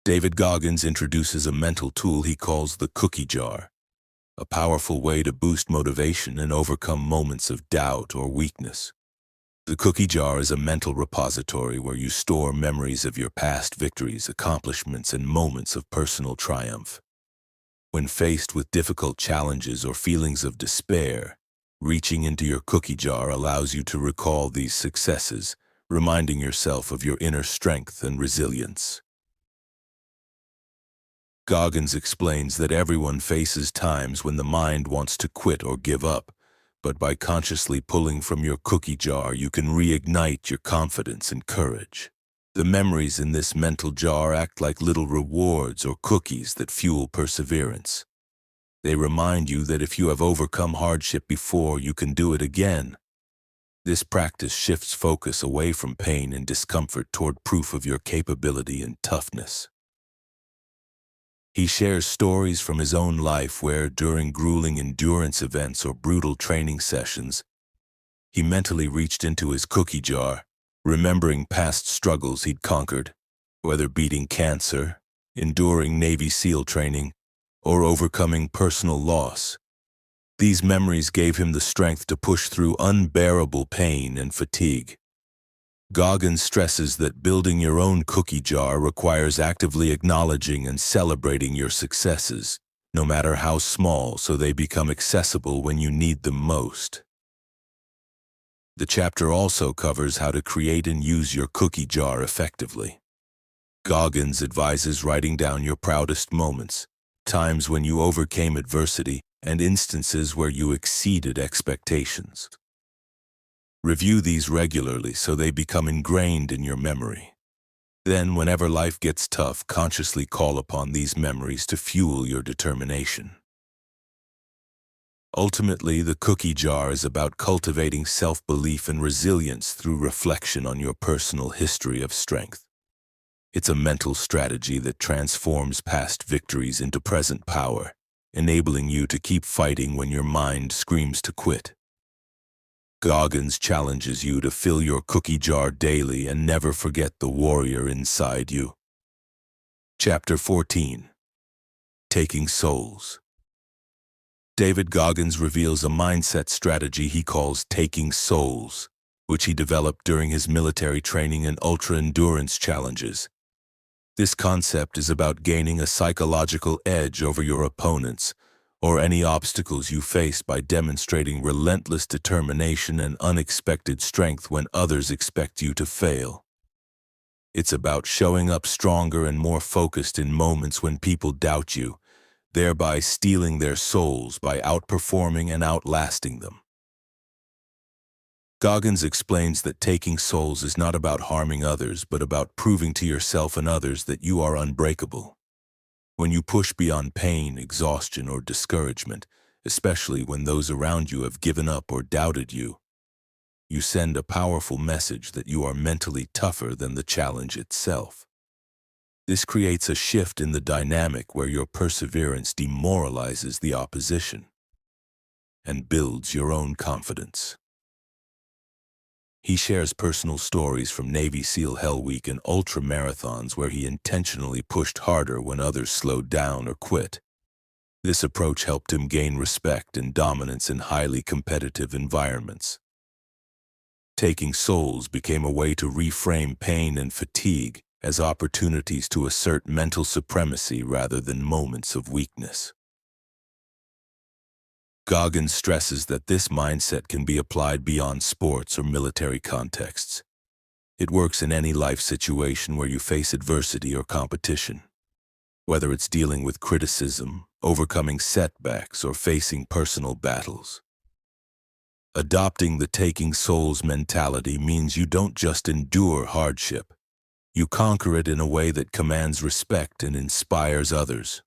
David Goggins introduces a mental tool he calls the cookie jar, a powerful way to boost motivation and overcome moments of doubt or weakness. The cookie jar is a mental repository where you store memories of your past victories, accomplishments, and moments of personal triumph. When faced with difficult challenges or feelings of despair, Reaching into your cookie jar allows you to recall these successes, reminding yourself of your inner strength and resilience. Goggins explains that everyone faces times when the mind wants to quit or give up, but by consciously pulling from your cookie jar, you can reignite your confidence and courage. The memories in this mental jar act like little rewards or cookies that fuel perseverance. They remind you that if you have overcome hardship before, you can do it again. This practice shifts focus away from pain and discomfort toward proof of your capability and toughness. He shares stories from his own life where, during grueling endurance events or brutal training sessions, he mentally reached into his cookie jar, remembering past struggles he'd conquered, whether beating cancer, enduring Navy SEAL training, or overcoming personal loss. These memories gave him the strength to push through unbearable pain and fatigue. Goggins stresses that building your own cookie jar requires actively acknowledging and celebrating your successes, no matter how small, so they become accessible when you need them most. The chapter also covers how to create and use your cookie jar effectively. Goggins advises writing down your proudest moments, times when you overcame adversity, and instances where you exceeded expectations. Review these regularly so they become ingrained in your memory. Then, whenever life gets tough, consciously call upon these memories to fuel your determination. Ultimately, the cookie jar is about cultivating self-belief and resilience through reflection on your personal history of strength. It's a mental strategy that transforms past victories into present power, enabling you to keep fighting when your mind screams to quit. Goggins challenges you to fill your cookie jar daily and never forget the warrior inside you. Chapter 14. Taking Souls. David Goggins reveals a mindset strategy he calls taking souls, which he developed during his military training and ultra-endurance challenges. This concept is about gaining a psychological edge over your opponents or any obstacles you face by demonstrating relentless determination and unexpected strength when others expect you to fail. It's about showing up stronger and more focused in moments when people doubt you, thereby stealing their souls by outperforming and outlasting them. Goggins explains that taking souls is not about harming others, but about proving to yourself and others that you are unbreakable. When you push beyond pain, exhaustion, or discouragement, especially when those around you have given up or doubted you, you send a powerful message that you are mentally tougher than the challenge itself. This creates a shift in the dynamic where your perseverance demoralizes the opposition and builds your own confidence. He shares personal stories from Navy SEAL Hell Week and ultra-marathons where he intentionally pushed harder when others slowed down or quit. This approach helped him gain respect and dominance in highly competitive environments. Taking souls became a way to reframe pain and fatigue as opportunities to assert mental supremacy rather than moments of weakness. Goggins stresses that this mindset can be applied beyond sports or military contexts. It works in any life situation where you face adversity or competition. Whether it's dealing with criticism, overcoming setbacks, or facing personal battles. Adopting the taking souls mentality means you don't just endure hardship. You conquer it in a way that commands respect and inspires others.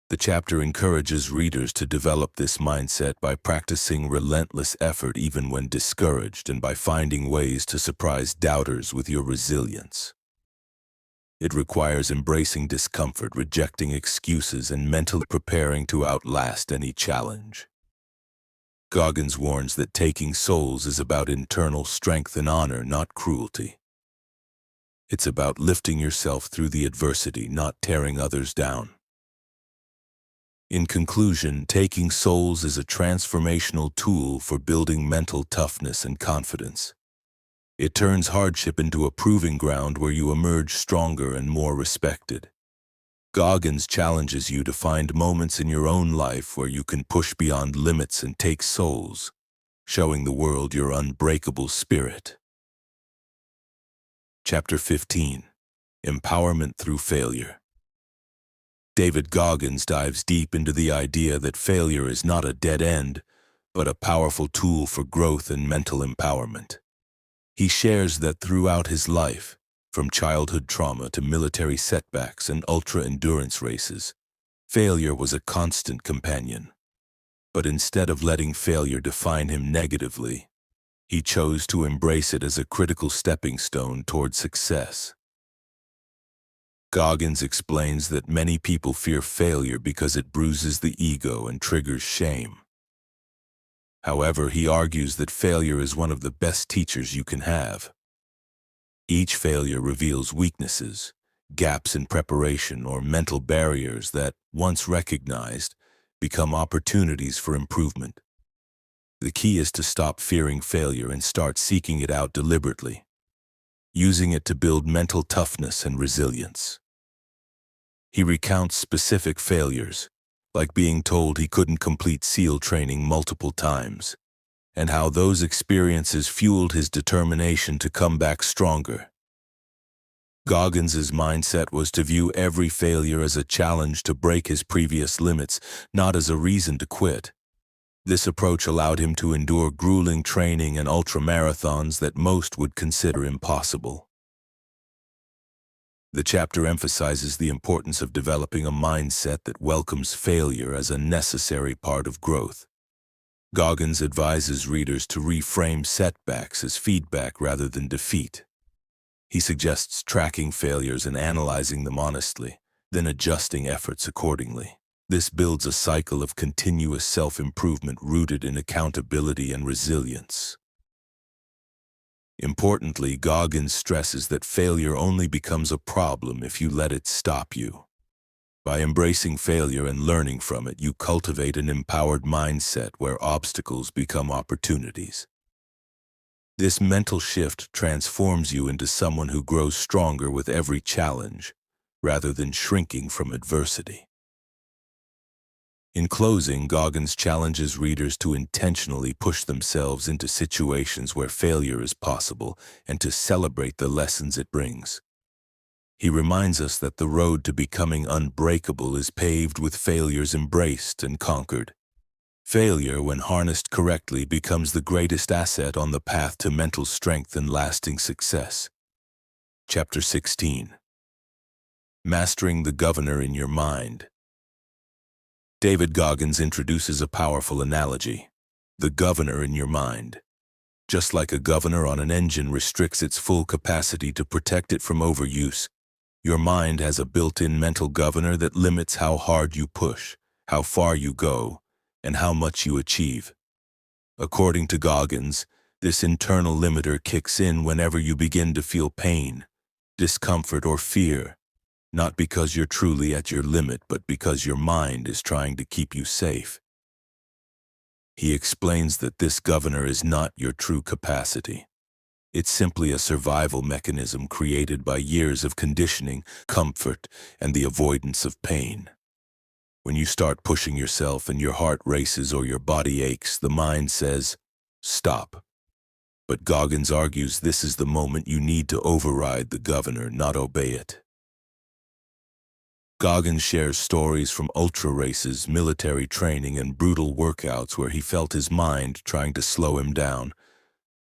The chapter encourages readers to develop this mindset by practicing relentless effort even when discouraged and by finding ways to surprise doubters with your resilience. It requires embracing discomfort, rejecting excuses, and mentally preparing to outlast any challenge. Goggins warns that taking souls is about internal strength and honor, not cruelty. It's about lifting yourself through the adversity, not tearing others down. In conclusion, taking souls is a transformational tool for building mental toughness and confidence. It turns hardship into a proving ground where you emerge stronger and more respected. Goggins challenges you to find moments in your own life where you can push beyond limits and take souls, showing the world your unbreakable spirit. Chapter 15. Empowerment Through Failure. David Goggins dives deep into the idea that failure is not a dead end, but a powerful tool for growth and mental empowerment. He shares that throughout his life, from childhood trauma to military setbacks and ultra-endurance races, failure was a constant companion. But instead of letting failure define him negatively, he chose to embrace it as a critical stepping stone toward success. Goggins explains that many people fear failure because it bruises the ego and triggers shame. However, he argues that failure is one of the best teachers you can have. Each failure reveals weaknesses, gaps in preparation, or mental barriers that, once recognized, become opportunities for improvement. The key is to stop fearing failure and start seeking it out deliberately, using it to build mental toughness and resilience. He recounts specific failures, like being told he couldn't complete SEAL training multiple times, and how those experiences fueled his determination to come back stronger. Goggins's mindset was to view every failure as a challenge to break his previous limits, not as a reason to quit. This approach allowed him to endure grueling training and ultramarathons that most would consider impossible. The chapter emphasizes the importance of developing a mindset that welcomes failure as a necessary part of growth. Goggins advises readers to reframe setbacks as feedback rather than defeat. He suggests tracking failures and analyzing them honestly, then adjusting efforts accordingly. This builds a cycle of continuous self-improvement rooted in accountability and resilience. Importantly, Goggins stresses that failure only becomes a problem if you let it stop you. By embracing failure and learning from it, you cultivate an empowered mindset where obstacles become opportunities. This mental shift transforms you into someone who grows stronger with every challenge, rather than shrinking from adversity. In closing, Goggins challenges readers to intentionally push themselves into situations where failure is possible and to celebrate the lessons it brings. He reminds us that the road to becoming unbreakable is paved with failures embraced and conquered. Failure, when harnessed correctly, becomes the greatest asset on the path to mental strength and lasting success. Chapter 16. Mastering the Governor in Your Mind. David Goggins introduces a powerful analogy: the governor in your mind. Just like a governor on an engine restricts its full capacity to protect it from overuse, your mind has a built-in mental governor that limits how hard you push, how far you go, and how much you achieve. According to Goggins, this internal limiter kicks in whenever you begin to feel pain, discomfort, or fear, not because you're truly at your limit, but because your mind is trying to keep you safe. He explains that this governor is not your true capacity. It's simply a survival mechanism created by years of conditioning, comfort, and the avoidance of pain. When you start pushing yourself and your heart races or your body aches, the mind says, "Stop." But Goggins argues this is the moment you need to override the governor, not obey it. Goggins shares stories from ultra races, military training, and brutal workouts where he felt his mind trying to slow him down.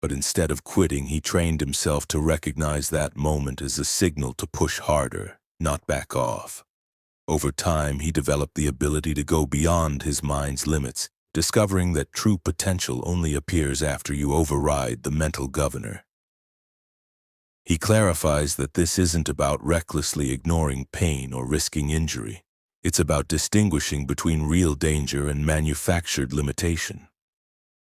But instead of quitting, he trained himself to recognize that moment as a signal to push harder, not back off. Over time, he developed the ability to go beyond his mind's limits, discovering that true potential only appears after you override the mental governor. He clarifies that this isn't about recklessly ignoring pain or risking injury. It's about distinguishing between real danger and manufactured limitation.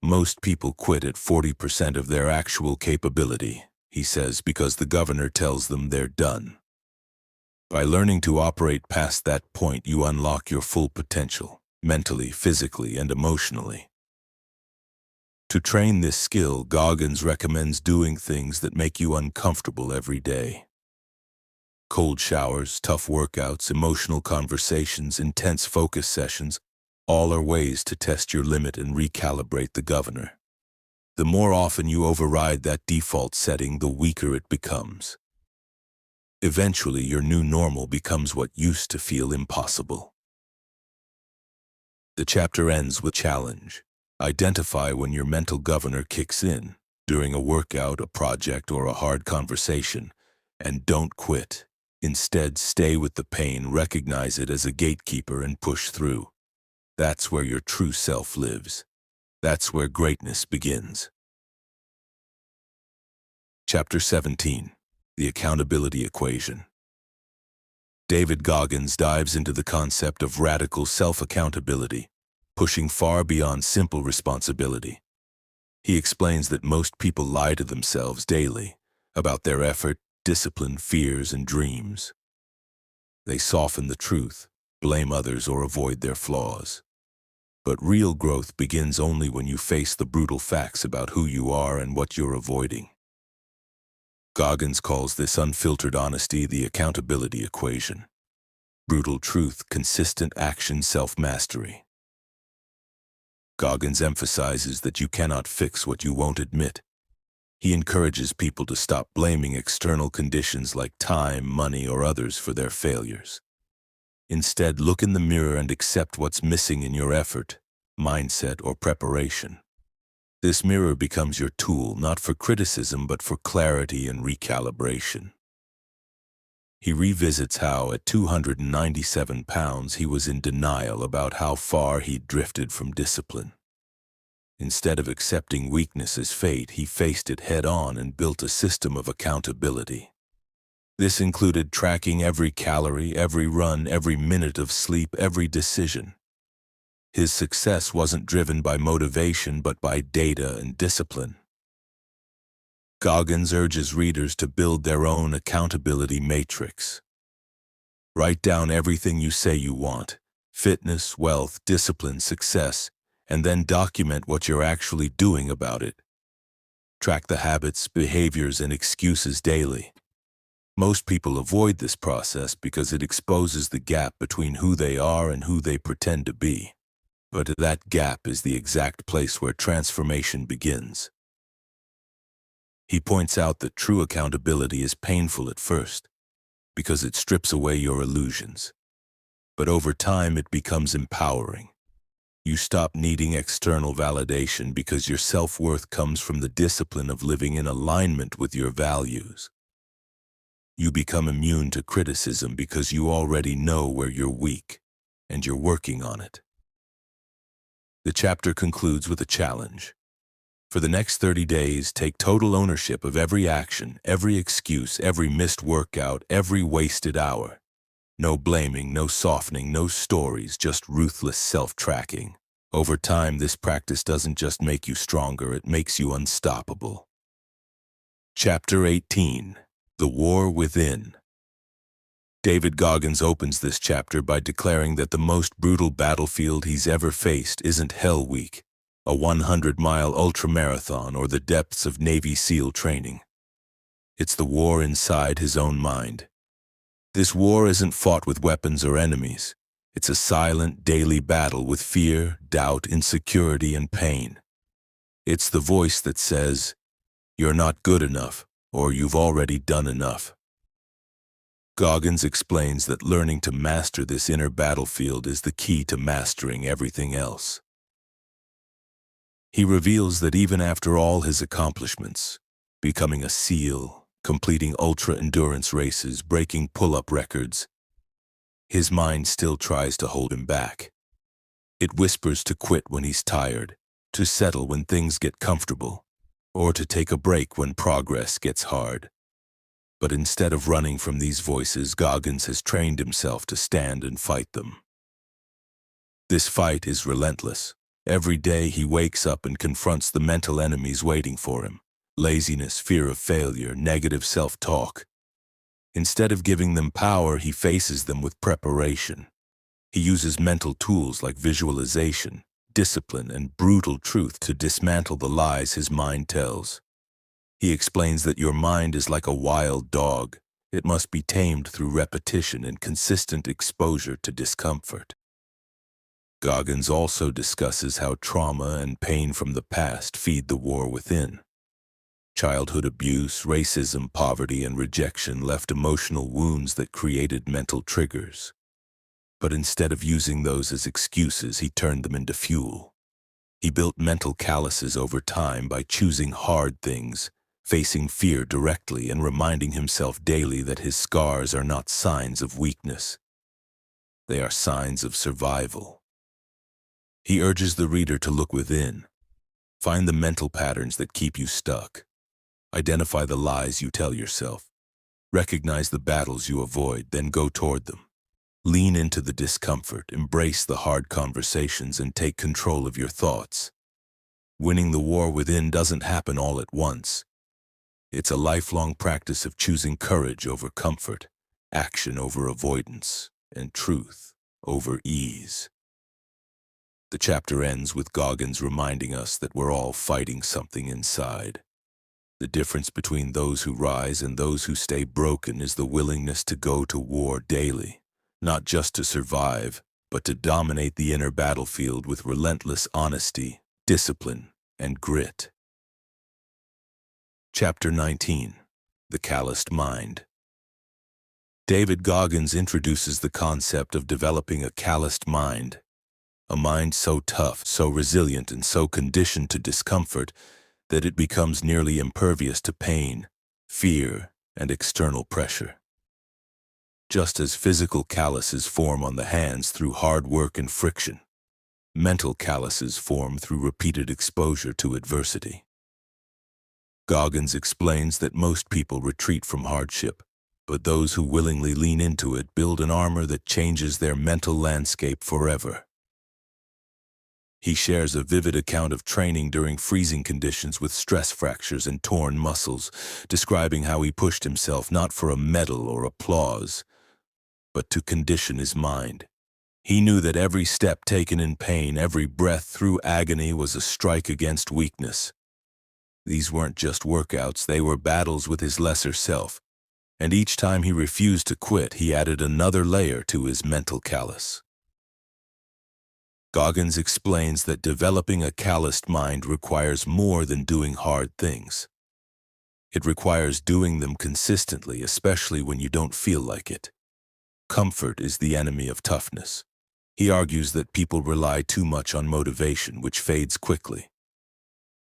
Most people quit at 40% of their actual capability, he says, because the governor tells them they're done. By learning to operate past that point, you unlock your full potential, mentally, physically, and emotionally. To train this skill, Goggins recommends doing things that make you uncomfortable every day. Cold showers, tough workouts, emotional conversations, intense focus sessions, all are ways to test your limit and recalibrate the governor. The more often you override that default setting, the weaker it becomes. Eventually, your new normal becomes what used to feel impossible. The chapter ends with challenge. Identify when your mental governor kicks in, during a workout, a project, or a hard conversation, and don't quit. Instead, stay with the pain, recognize it as a gatekeeper, and push through. That's where your true self lives. That's where greatness begins. Chapter 17. The Accountability Equation. David Goggins dives into the concept of radical self-accountability, pushing far beyond simple responsibility. He explains that most people lie to themselves daily about their effort, discipline, fears, and dreams. They soften the truth, blame others, or avoid their flaws. But real growth begins only when you face the brutal facts about who you are and what you're avoiding. Goggins calls this unfiltered honesty the accountability equation. Brutal truth, consistent action, self-mastery. Goggins emphasizes that you cannot fix what you won't admit. He encourages people to stop blaming external conditions like time, money, or others for their failures. Instead, look in the mirror and accept what's missing in your effort, mindset, or preparation. This mirror becomes your tool, not for criticism, but for clarity and recalibration. He revisits how, at 297 pounds, he was in denial about how far he'd drifted from discipline. Instead of accepting weakness as fate, he faced it head-on and built a system of accountability. This included tracking every calorie, every run, every minute of sleep, every decision. His success wasn't driven by motivation, but by data and discipline. Goggins urges readers to build their own accountability matrix. Write down everything you say you want: fitness, wealth, discipline, success, and then document what you're actually doing about it. Track the habits, behaviors, and excuses daily. Most people avoid this process because it exposes the gap between who they are and who they pretend to be. But that gap is the exact place where transformation begins. He points out that true accountability is painful at first, because it strips away your illusions. But over time, it becomes empowering. You stop needing external validation because your self-worth comes from the discipline of living in alignment with your values. You become immune to criticism because you already know where you're weak, and you're working on it. The chapter concludes with a challenge. For the next 30 days, take total ownership of every action, every excuse, every missed workout, every wasted hour. No blaming, no softening, no stories, just ruthless self-tracking. Over time, this practice doesn't just make you stronger, it makes you unstoppable. Chapter 18. The War Within. David Goggins opens this chapter by declaring that the most brutal battlefield he's ever faced isn't Hell Week, a 100-mile ultramarathon, or the depths of Navy SEAL training. It's the war inside his own mind. This war isn't fought with weapons or enemies. It's a silent, daily battle with fear, doubt, insecurity, and pain. It's the voice that says, "You're not good enough," or "You've already done enough." Goggins explains that learning to master this inner battlefield is the key to mastering everything else. He reveals that even after all his accomplishments, becoming a SEAL, completing ultra-endurance races, breaking pull-up records, his mind still tries to hold him back. It whispers to quit when he's tired, to settle when things get comfortable, or to take a break when progress gets hard. But instead of running from these voices, Goggins has trained himself to stand and fight them. This fight is relentless. Every day he wakes up and confronts the mental enemies waiting for him: laziness, fear of failure, negative self-talk. Instead of giving them power, he faces them with preparation. He uses mental tools like visualization, discipline, and brutal truth to dismantle the lies his mind tells. He explains that your mind is like a wild dog. It must be tamed through repetition and consistent exposure to discomfort. Goggins also discusses how trauma and pain from the past feed the war within. Childhood abuse, racism, poverty, and rejection left emotional wounds that created mental triggers. But instead of using those as excuses, he turned them into fuel. He built mental calluses over time by choosing hard things, facing fear directly, and reminding himself daily that his scars are not signs of weakness. They are signs of survival. He urges the reader to look within. Find the mental patterns that keep you stuck. Identify the lies you tell yourself. Recognize the battles you avoid, then go toward them. Lean into the discomfort, embrace the hard conversations, and take control of your thoughts. Winning the war within doesn't happen all at once. It's a lifelong practice of choosing courage over comfort, action over avoidance, and truth over ease. The chapter ends with Goggins reminding us that we're all fighting something inside. The difference between those who rise and those who stay broken is the willingness to go to war daily, not just to survive, but to dominate the inner battlefield with relentless honesty, discipline, and grit. Chapter 19. The Calloused Mind. David Goggins introduces the concept of developing a calloused mind, a mind so tough, so resilient, and so conditioned to discomfort that it becomes nearly impervious to pain, fear, and external pressure. Just as physical calluses form on the hands through hard work and friction, mental calluses form through repeated exposure to adversity. Goggins explains that most people retreat from hardship, but those who willingly lean into it build an armor that changes their mental landscape forever. He shares a vivid account of training during freezing conditions with stress fractures and torn muscles, describing how he pushed himself not for a medal or applause, but to condition his mind. He knew that every step taken in pain, every breath through agony was a strike against weakness. These weren't just workouts, they were battles with his lesser self, and each time he refused to quit, he added another layer to his mental callus. Goggins explains that developing a calloused mind requires more than doing hard things. It requires doing them consistently, especially when you don't feel like it. Comfort is the enemy of toughness. He argues that people rely too much on motivation, which fades quickly.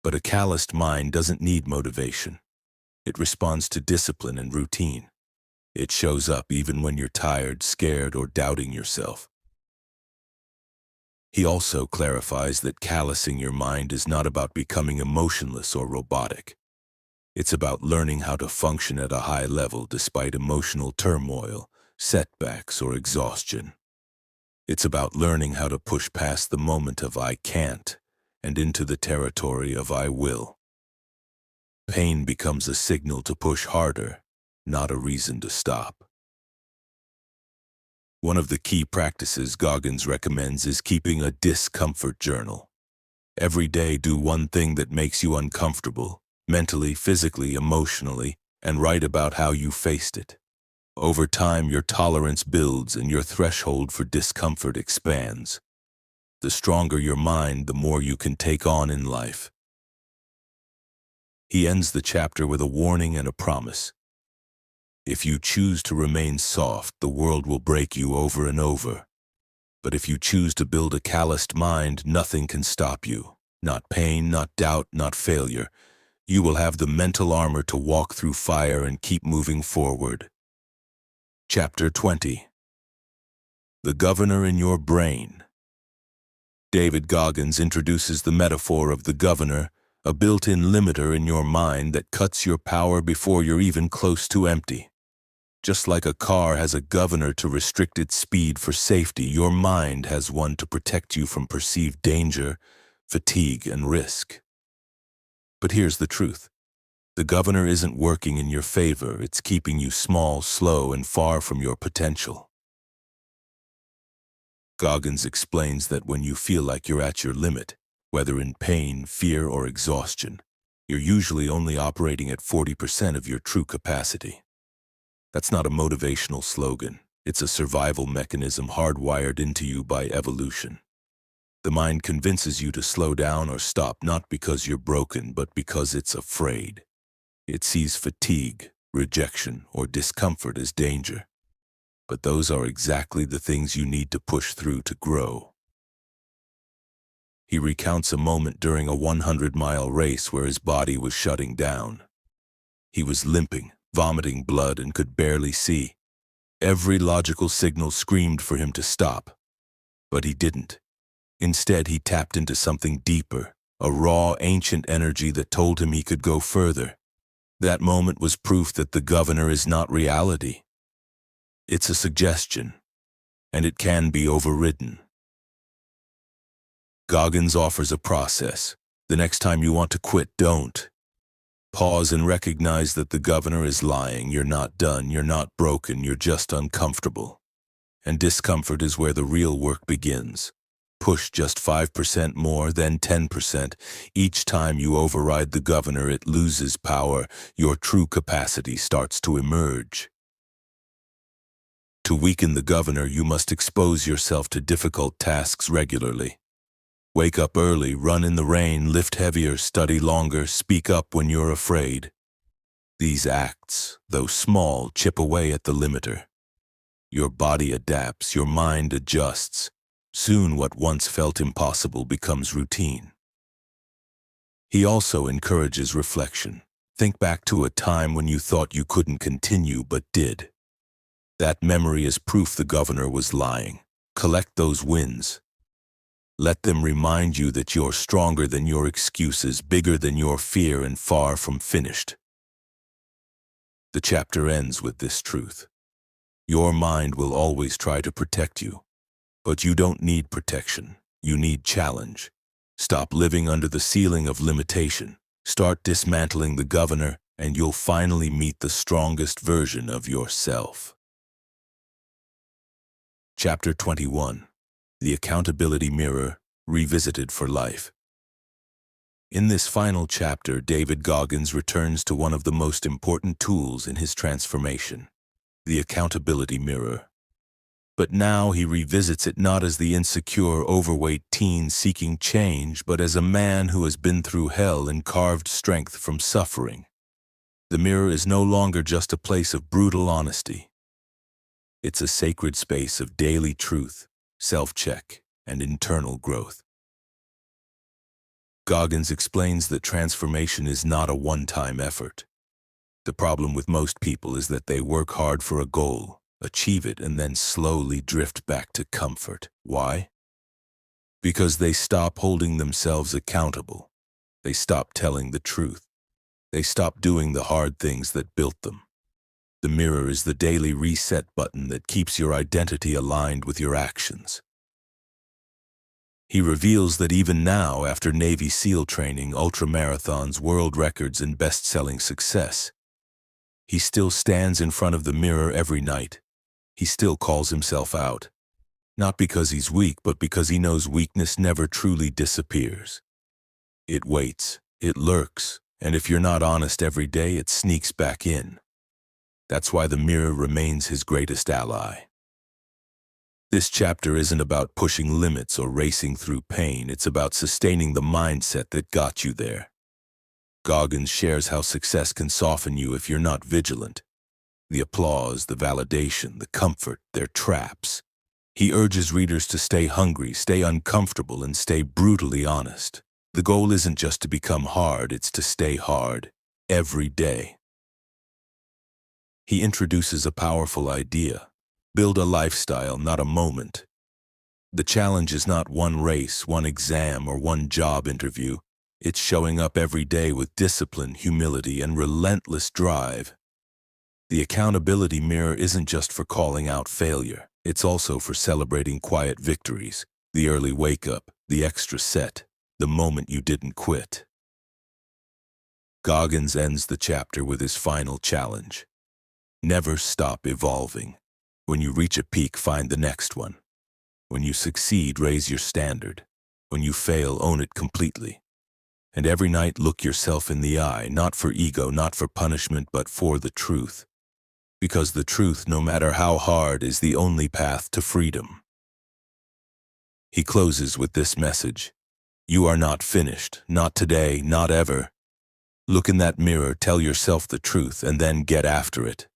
But a calloused mind doesn't need motivation. It responds to discipline and routine. It shows up even when you're tired, scared, or doubting yourself. He also clarifies that callousing your mind is not about becoming emotionless or robotic. It's about learning how to function at a high level despite emotional turmoil, setbacks, or exhaustion. It's about learning how to push past the moment of I can't and into the territory of I will. Pain becomes a signal to push harder, not a reason to stop. One of the key practices Goggins recommends is keeping a discomfort journal. Every day, do one thing that makes you uncomfortable, mentally, physically, emotionally, and write about how you faced it. Over time, your tolerance builds and your threshold for discomfort expands. The stronger your mind, the more you can take on in life. He ends the chapter with a warning and a promise. If you choose to remain soft, the world will break you over and over. But if you choose to build a calloused mind, nothing can stop you. Not pain, not doubt, not failure. You will have the mental armor to walk through fire and keep moving forward. Chapter 20. The Governor in Your Brain. David Goggins introduces the metaphor of the governor, a built-in limiter in your mind that cuts your power before you're even close to empty. Just like a car has a governor to restrict its speed for safety, your mind has one to protect you from perceived danger, fatigue, and risk. But here's the truth. The governor isn't working in your favor. It's keeping you small, slow, and far from your potential. Goggins explains that when you feel like you're at your limit, whether in pain, fear, or exhaustion, you're usually only operating at 40% of your true capacity. That's not a motivational slogan. It's a survival mechanism hardwired into you by evolution. The mind convinces you to slow down or stop not because you're broken, but because it's afraid. It sees fatigue, rejection, or discomfort as danger. But those are exactly the things you need to push through to grow. He recounts a moment during a 100-mile race where his body was shutting down. He was limping, vomiting blood, and could barely see. Every logical signal screamed for him to stop. But he didn't. Instead, he tapped into something deeper, a raw, ancient energy that told him he could go further. That moment was proof that the governor is not reality. It's a suggestion, and it can be overridden. Goggins offers a process. The next time you want to quit, don't. Pause and recognize that the governor is lying. You're not done, you're not broken, you're just uncomfortable. And discomfort is where the real work begins. Push just 5% more, then 10%. Each time you override the governor, it loses power. Your true capacity starts to emerge. To weaken the governor, you must expose yourself to difficult tasks regularly. Wake up early, run in the rain, lift heavier, study longer, speak up when you're afraid. These acts, though small, chip away at the limiter. Your body adapts, your mind adjusts. Soon what once felt impossible becomes routine. He also encourages reflection. Think back to a time when you thought you couldn't continue but did. That memory is proof the governor was lying. Collect those wins. Let them remind you that you're stronger than your excuses, bigger than your fear, and far from finished. The chapter ends with this truth. Your mind will always try to protect you. But you don't need protection. You need challenge. Stop living under the ceiling of limitation. Start dismantling the governor, and you'll finally meet the strongest version of yourself. Chapter 21. The Accountability Mirror, Revisited for Life. In this final chapter, David Goggins returns to one of the most important tools in his transformation, the accountability mirror. But now he revisits it not as the insecure, overweight teen seeking change, but as a man who has been through hell and carved strength from suffering. The mirror is no longer just a place of brutal honesty. It's a sacred space of daily truth, self-check, and internal growth. Goggins explains that transformation is not a one-time effort. The problem with most people is that they work hard for a goal, achieve it, and then slowly drift back to comfort. Why? Because they stop holding themselves accountable. They stop telling the truth. They stop doing the hard things that built them. The mirror is the daily reset button that keeps your identity aligned with your actions. He reveals that even now, after Navy SEAL training, ultramarathons, world records, and best-selling success, he still stands in front of the mirror every night. He still calls himself out. Not because he's weak, but because he knows weakness never truly disappears. It waits, it lurks, and if you're not honest every day, it sneaks back in. That's why the mirror remains his greatest ally. This chapter isn't about pushing limits or racing through pain. It's about sustaining the mindset that got you there. Goggins shares how success can soften you if you're not vigilant. The applause, the validation, the comfort, they're traps. He urges readers to stay hungry, stay uncomfortable, and stay brutally honest. The goal isn't just to become hard, it's to stay hard, every day. He introduces a powerful idea. Build a lifestyle, not a moment. The challenge is not one race, one exam, or one job interview. It's showing up every day with discipline, humility, and relentless drive. The accountability mirror isn't just for calling out failure. It's also for celebrating quiet victories, the early wake-up, the extra set, the moment you didn't quit. Goggins ends the chapter with his final challenge. Never stop evolving. When you reach a peak, find the next one. When you succeed, raise your standard. When you fail, own it completely. And every night, look yourself in the eye, not for ego, not for punishment, but for the truth. Because the truth, no matter how hard, is the only path to freedom. He closes with this message: you are not finished, not today, not ever. Look in that mirror, tell yourself the truth, and then get after it.